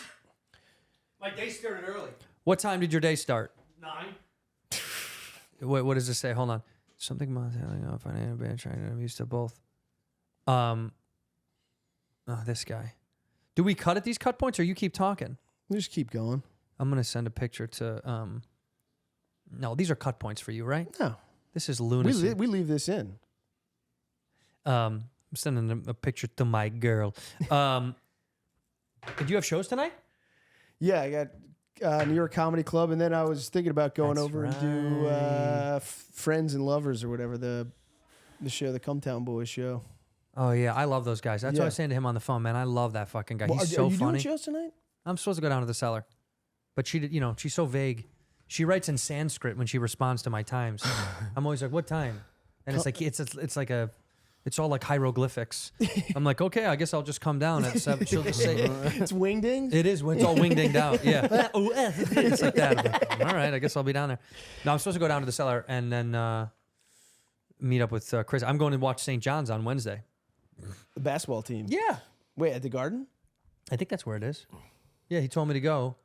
My day started early. What time did your day start? 9. What does this say? Hold on. Something about telling off on a band trying to I'm used to both. This guy. Do we cut at these cut points or you keep talking? Just keep going. I'm gonna send a picture to no, these are cut points for you, right? No. This is lunacy. We leave this in. I'm sending a picture to my girl. Did you have shows tonight? Yeah, I got New York Comedy Club, and then I was thinking about going over and do Friends and Lovers or whatever, the show, the Cumtown Boys show. Oh yeah, I love those guys. That's what I Yeah. was saying to him on the phone, man. I love that fucking guy. Well, He's are so you funny. doing shows tonight? I'm supposed to go down to the cellar, but she did. You know, she's so vague. She writes in Sanskrit when she responds to my times. I'm always like, "What time?" And it's like it's all like hieroglyphics. I'm like, okay, I guess I'll just come down at 7. She'll just say, It's wingdings? it is. It's all wingdinged out. Yeah. It's like that. I'm like, all right, I guess I'll be down there. No, I'm supposed to go down to the cellar and then meet up with Chris. I'm going to watch St. John's on Wednesday. The basketball team. Yeah. Wait, at the Garden? I think that's where it is. Yeah, he told me to go.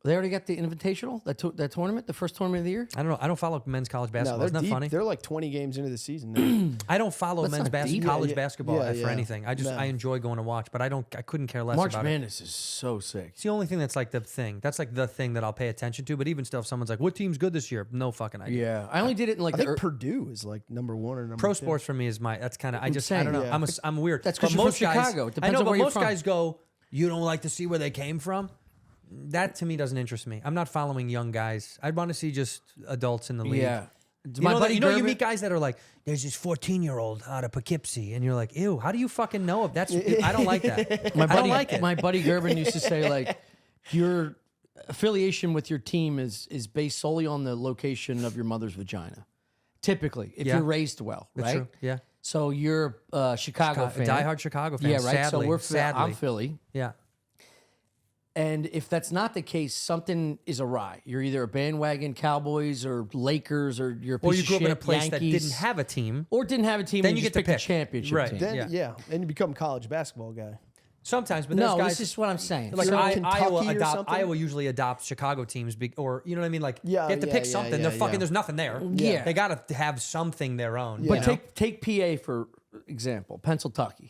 They already got the Invitational, that tournament, the first tournament of the year. I don't know. I don't follow men's college basketball. No, Isn't they're that deep. funny? They're like 20 games into the season now. I don't follow That's men's not deep. college Yeah, basketball yeah, for yeah. anything. I just No. I enjoy going to watch, but I couldn't care less March about it. Madness is so sick. It's the only thing that's like the thing. That's like the thing that I'll pay attention to. But even still, if someone's like, "What team's good this year?" No fucking idea. Yeah, I only did it in like I think Purdue is like number 1 or number Pro 2. sports for me is my. That's kind of. I Insane. don't know. Yeah. I'm weird. That's 'cause But you're most from guys- Chicago. It I depends know, on but where you're most from. guys go. You don't like to see where they came from. That to me doesn't interest me. I'm not following young guys. I'd want to see just adults in the league. Yeah. You know, you meet guys that are like, there's this 14-year-old out of Poughkeepsie, and you're like, ew, how do you fucking know? That's I don't like that. I don't like it. My buddy Gerben used to say, like, your affiliation with your team is based solely on the location of your mother's vagina. Typically, if Yeah. you're raised well, That's right? true. Yeah. So you're a Chicago fan. Diehard Chicago fan. Yeah, right. Sadly, So I'm sadly. Philly. Yeah. And if that's not the case, something is awry. You're either a bandwagon Cowboys or Lakers or you're a piece Or you of grew up in a shit place that Yankees. didn't have a team. Or didn't have a team Then and you you get to just picked pick. a championship Right. team. Then, yeah. And you become a college basketball guy. Sometimes, but there's No, guys. this is what I'm saying. like you're in Iowa, Kentucky or something? Iowa usually adopts Chicago teams, or you know what I mean. Like Yeah, they have to yeah, pick yeah, something. yeah, They're fucking. yeah. There's nothing there. Yeah. they got to have something their own. Yeah. But you know? take PA for example, Pennsylvania.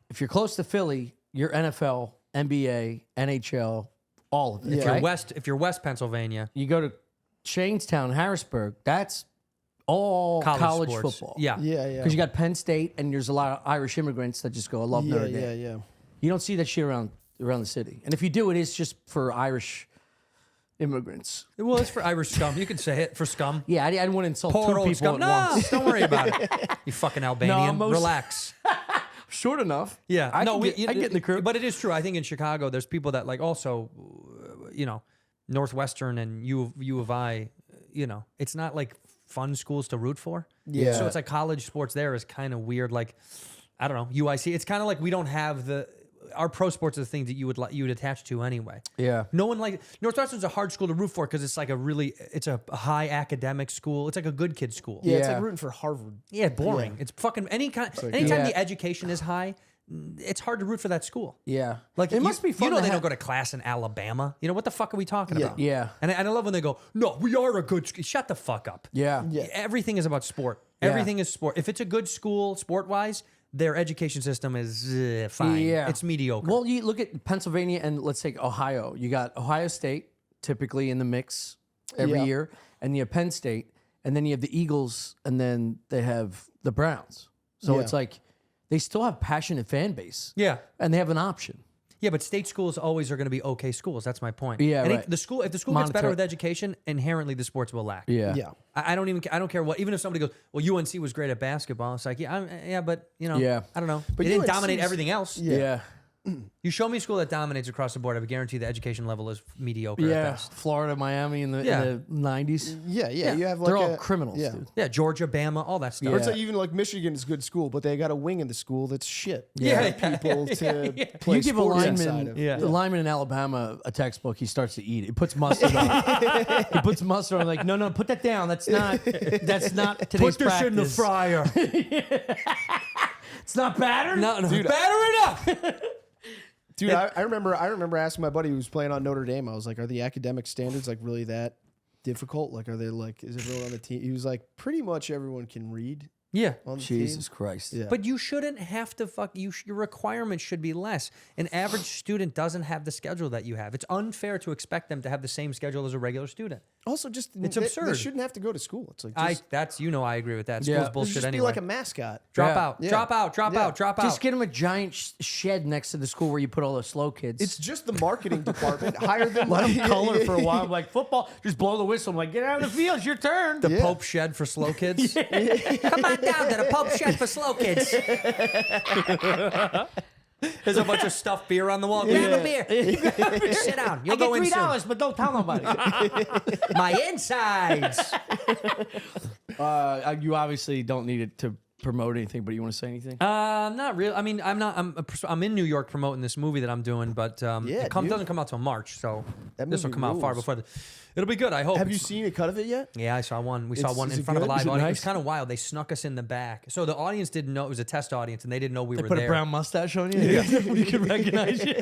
If you're close to Philly, you're NFL, NBA, NHL, all of it. Yeah. If you're West Pennsylvania, You go to Jamestown, Harrisburg, that's all college sports. football. Yeah, yeah. Because you got Penn State and there's a lot of Irish immigrants that just go, I love yeah, Notre Dame. yeah, yeah. You don't see that shit around the city. And if you do, it is just for Irish immigrants. well, it's for Irish scum. You can say it for scum. Yeah, I didn't want to insult Poor two old people scum. at once. No, don't worry about it. You fucking Albanian. most- Relax. Short enough. Yeah, I no, get in the crew. But it is true. I think in Chicago, there's people that like also, Northwestern and U of I. It's not like fun schools to root for. Yeah. So it's like college sports there is kind of weird. Like, I don't know, UIC. It's kind of like we don't have our pro sports are the thing that you would attach to anyway. Yeah. No one like Northwestern's a hard school to root for because it's like it's a high academic school. It's like a good kid school. Yeah, it's Yeah. like rooting for Harvard. Yeah, boring. It's fucking anytime Yeah. the education is high, it's hard to root for that school. Yeah. Like it must be fun. they to don't have- go to class in Alabama. What the fuck are we talking about? Yeah. And I love when they go, "No, we are a good school." Shut the fuck up. Yeah. Yeah. Everything is about sport. Yeah. Everything is sport. If it's a good school sport wise, their education system is fine. Yeah. It's mediocre. Well, you look at Pennsylvania and let's take Ohio. You got Ohio State typically in the mix every Yeah. year, and you have Penn State, and then you have the Eagles, and then they have the Browns. So Yeah. it's like they still have passionate fan base. yeah. And they have an option. Yeah, but state schools always are going to be okay schools. That's my point. Yeah, And right. if the school gets better Monetary- with education, inherently the sports will lack. Yeah. Yeah. I don't care what. Even if somebody goes, well, UNC was great at basketball. It's like, yeah, but Yeah. I don't know. But But it didn't UNC dominate 's everything else. Yeah. You show me a school that dominates across the board, I would guarantee the education level is mediocre at Yeah. best. Florida, Miami in the, Yeah. in the 90s. Yeah, yeah. You have like They're all a- criminals, yeah. dude. Yeah, Georgia, Bama, all that stuff. Or it's Yeah. like even like Michigan is a good school, but they got a wing in the school that's shit. Yeah. They get people to play You give a sports inside lineman, of. Yeah. the lineman in Alabama a textbook, he starts to eat it. He puts mustard on. He puts mustard on. Like, no, put that down. That's not today's practice. fryer. It's not battered. No, Dude, batter it up. Dude, I remember asking my buddy who was playing on Notre Dame. I was like, "Are the academic standards like really that difficult? Like, are they like, is everyone on the team? He was like, pretty much everyone can read Yeah. on the Jesus team. Christ. Yeah. But you shouldn't have to your requirements should be less. An average student doesn't have the schedule that you have. It's unfair to expect them to have the same schedule as a regular student. Also, just It's they absurd. shouldn't have to go to school. It's like I just, agree with that. Yeah. School's bullshit just anyway. be like a mascot. drop Yeah. out, Yeah. drop out, drop Yeah. out, drop out. Just get him a giant shed next to the school where you put all the slow kids. It's just the marketing department. Hire them. let them color for a while. I'm like, football, just blow the whistle. I'm like, get out of the field. It's your turn. The Yeah. Pope shed for slow kids. Come on down to the Pope shed for slow kids. There's a bunch of stuffed beer on the wall. Grab a beer. Sit down. You'll I get go in soon. $3, but don't tell nobody. My insides. You obviously don't need it to promote anything, but you want to say anything? Not really. I mean, I'm in New York promoting this movie that I'm doing, but Yeah, it dude. doesn't come out till March, so That this will movie come out far rules. before. It'll be good. I hope. Have you seen a cut of it yet? Yeah, I saw one. We saw one is in it front of a good? live Is it audience. It nice? was kind of wild. They snuck us in the back, so the audience didn't know it was a test audience, and they didn't know we were Put there. a brown mustache on you. You can recognize you.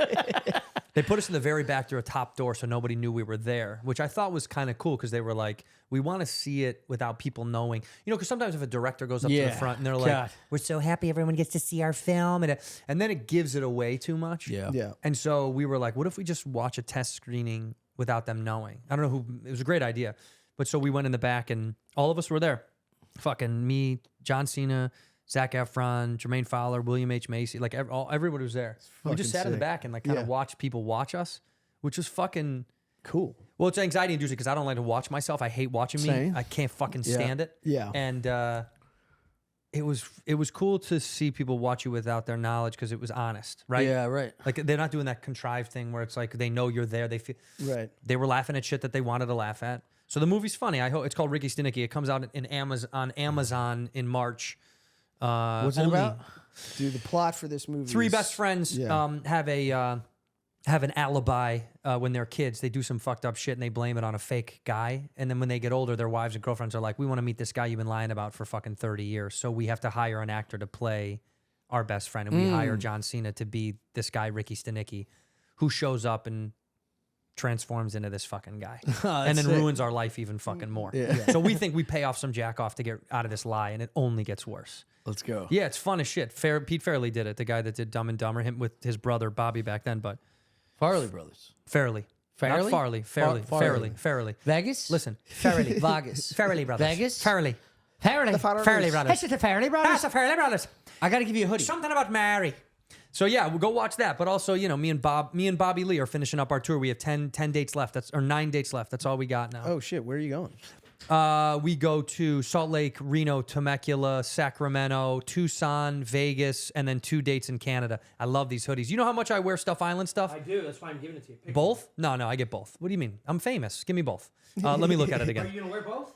They put us in the very back through a top door, so nobody knew we were there, which I thought was kind of cool because they were like, "We want to see it without people knowing." You know, because sometimes if a director goes up to the front and they're like, God. "We're so happy everyone gets to see our film," and then it gives it away too much. Yeah. Yeah. And so we were like, "What if we just watch a test screening without them knowing?" I don't know who. It was a great idea, but so we went in the back and all of us were there. Fucking me, John Cena, Zac Efron, Jermaine Fowler, William H. Macy, like everybody was there. We just fucking sat in the sick. back and like kind of Yeah. watched people watch us, which was fucking Cool. well. It's anxiety inducing because I don't like to watch myself. I hate watching me. Same. I can't fucking stand it. Yeah. And it was cool to see people watch you without their knowledge because it was honest, right? Yeah, right. Like they're not doing that contrived thing where it's like they know you're there. They feel Right. they were laughing at shit that they wanted to laugh at. So the movie's funny. I hope it's called Ricky Stinicky. It comes out in Amazon in March. What's it only about? Dude, the plot for this movie. Three is- best friends Yeah. have an alibi when they're kids. They do some fucked up shit and they blame it on a fake guy. And then when they get older, their wives and girlfriends are like, "We want to meet this guy you've been lying about for fucking 30 years. So we have to hire an actor to play our best friend." And we hire John Cena to be this guy, Ricky Stinicky, who shows up and transforms into this fucking guy and then sick. ruins our life even fucking more. So we think we pay off some jack off to get out of this lie, and it only gets worse. Let's go. Yeah, it's fun as shit. Pete Farrelly did it, the guy that did Dumb and Dumber, him with his brother Bobby back then, but Farley Brothers. Farrelly. Farrelly? Not Farley. Farrelly. Farley. Farrelly. Vegas? Listen, Farrelly. Vegas. Farrelly Brothers. Vegas? Farrelly. Farley. Farrelly Brothers. That's the Farley Brothers. That's the Farrelly Brothers. I got to give you a hoodie. Something about Mary. So yeah, we'll go watch that. But also, you know, me and Bobby Lee are finishing up our tour. We have 10 dates left. Or 9 dates left. That's all we got now. Oh shit, where are you going? We go to Salt Lake, Reno, Temecula, Sacramento, Tucson, Vegas, and then 2 dates in Canada. I love these hoodies. You know how much I wear Stuff Island stuff? I do. That's why I'm giving it to you. Both? No, I get both. What do you mean? I'm famous. Give me both. Let me look at it Are again. you going to wear both?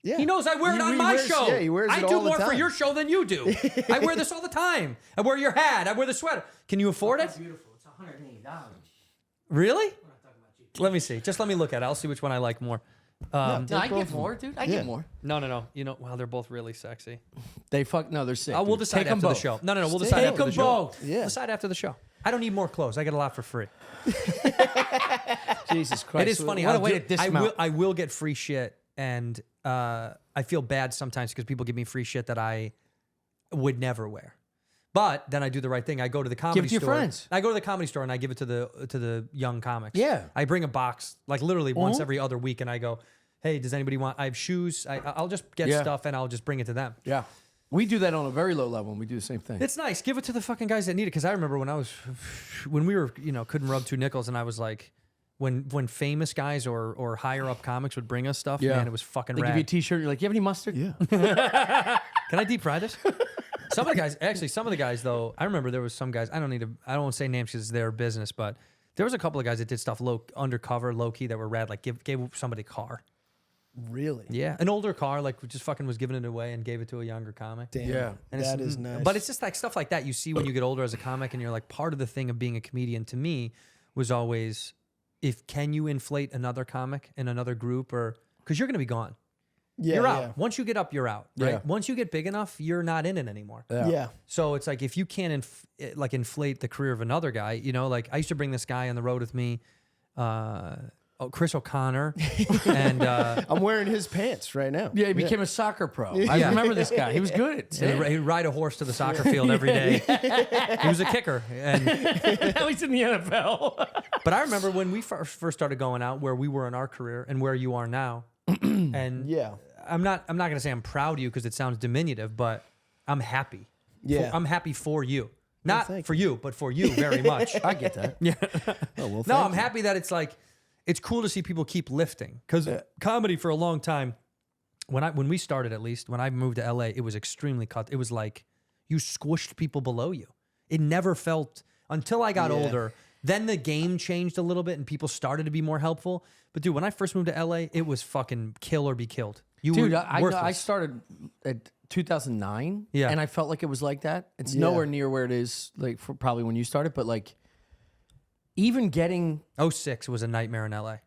Yeah. He knows I wear it on He my wears- show. Yeah, he wears I it do all the more for time. your show than you do. I wear this all the time. I wear your hat. I wear the sweater. Can you afford it? Beautiful. It's $180. Really? Let me see. Just let me look at it. I'll see which one I like more. No, I both get of more, dude. I Yeah. get more. No. You know, wow, they're both really sexy. No, they're sick. We'll dude. decide Take 'em after the both. show. No. We'll Take decide after the 'em show. both. Yeah. We'll decide after the show. I don't need more clothes. I get a lot for free. Jesus Christ. It is funny. What a I'll way do- to dismount. I will get free shit, and I feel bad sometimes because people give me free shit that I would never wear. But then I do the right thing. I go to the comedy it to your store. friends. I go to the comedy store and I give it to the young comics. Yeah. I bring a box like literally once every other week, and I go, "Hey, does anybody want? I have shoes. I'll just get Yeah. stuff and I'll just bring it to them." Yeah. We do that on a very low level, and we do the same thing. It's nice. Give it to the fucking guys that need it. Because I remember when we were, couldn't rub 2 nickels, and I was like, when famous guys or higher up comics would bring us stuff, Yeah. man, it was fucking They rad. give you a T-shirt. You're like, you have any mustard? Yeah. Can I deep fry this? Some of the guys though, I remember there was some guys. I don't want to say names because it's their business, but there was a couple of guys that did stuff undercover, low key that were rad. Like gave somebody a car. Really? Yeah, an older car, like just fucking was giving it away and gave it to a younger comic. Damn. Yeah. And That is nice. But it's just like stuff like that you see when you get older as a comic, and you're like, part of the thing of being a comedian to me was always, can you inflate another comic in another group, or because you're gonna be gone. yeah, You're yeah. out. Once you get up, you're out. Right. Yeah. Once you get big enough, you're not in it anymore. Yeah. So it's like if you can't inflate the career of another guy, like I used to bring this guy on the road with me. Chris O'Connor, and I'm wearing his pants right now. Yeah, he became a soccer pro. I remember this guy. He was good at it. he'd ride a horse to the soccer field every day. He was a kicker, and Now he's in the NFL. but I remember when we first started going out, where we were in our career and where you are now. And Yeah. I'm not going to say I'm proud of you because it sounds diminutive, but I'm happy. Yeah. I'm happy for you. Not thank for you, but for you very much. I get that. Yeah. Oh, well, No, thank I'm you. happy that it's like, it's cool to see people keep lifting, because comedy for a long time, when we started, at least when I moved to LA, it was extremely cut. It was like you squished people below you. It never felt, until I got older. Then the game changed a little bit and people started to be more helpful. But dude, when I first moved to LA, it was fucking kill or be killed. You Dude, were I worthless. started at 2009. Yeah. And I felt like it was like that. It's Yeah. nowhere near where it is, like, for probably when you started, but like, even getting, 06 was a nightmare in LA.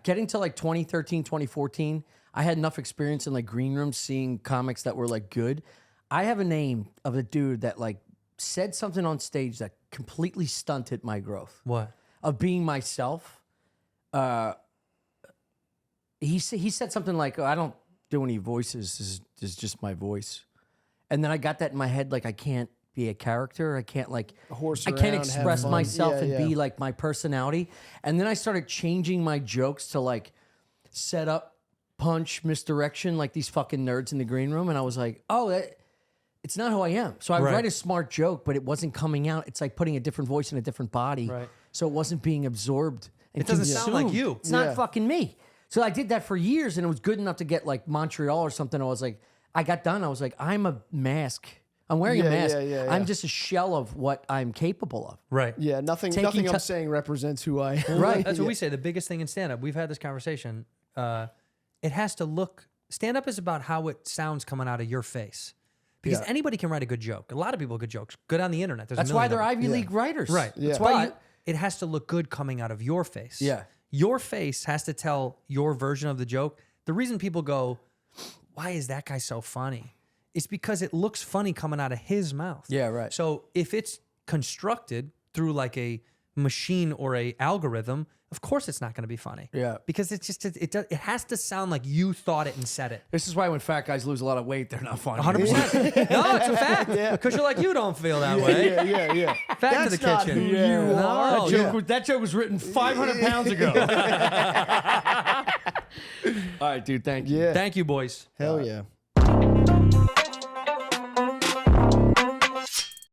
getting to like 2013, 2014, I had enough experience in like green rooms seeing comics that were like good. I have a name of a dude that like said something on stage that completely stunted my growth What? of being myself. He said something like, "Oh, I don't do any voices. This is just my voice." And then I got that in my head, like I can't be a character. I can't like Horse I can't around, have express fun. myself Yeah, and yeah. be like my personality. And then I started changing my jokes to like set up, punch, misdirection, like these fucking nerds in the green room. And I was like, oh, it's not who I am. So I would Right. write a smart joke, but it wasn't coming out. It's like putting a different voice in a different body. Right. So it wasn't being absorbed. And It doesn't sound like consumed. you. It's not Yeah. fucking me. So I did that for years, and it was good enough to get like Montreal or something. I was like, I got done. I was like, I'm a mask. I'm wearing a Yeah, mask. yeah. I'm just a shell of what I'm capable of. Right. Yeah, nothing Taking I'm ti- saying represents who I am. Right. That's what we say. The biggest thing in stand-up, we've had this conversation. It has to look. Stand-up is about how it sounds coming out of your face, because Yeah. anybody can write a good joke. A lot of people good jokes. Good on the internet. There's a That's why million they're of them. Ivy League writers. Right. That's But why it has to look good coming out of your face. Yeah. Your face has to tell your version of the joke. The reason people go, why is that guy so funny? It's because it looks funny coming out of his mouth. Yeah, right. So if it's constructed through like a machine or a algorithm, of course it's not going to be funny. Yeah. Because it's just it has to sound like you thought it and said it. This is why when fat guys lose a lot of weight, they're not funny. 100%. No, it's a fact. Because you're like, you don't feel that way. Yeah. Back to the That's not kitchen. who you No, are. That joke was written 500 pounds ago. All right, dude. Thank you. Yeah. Thank you, boys. Hell yeah.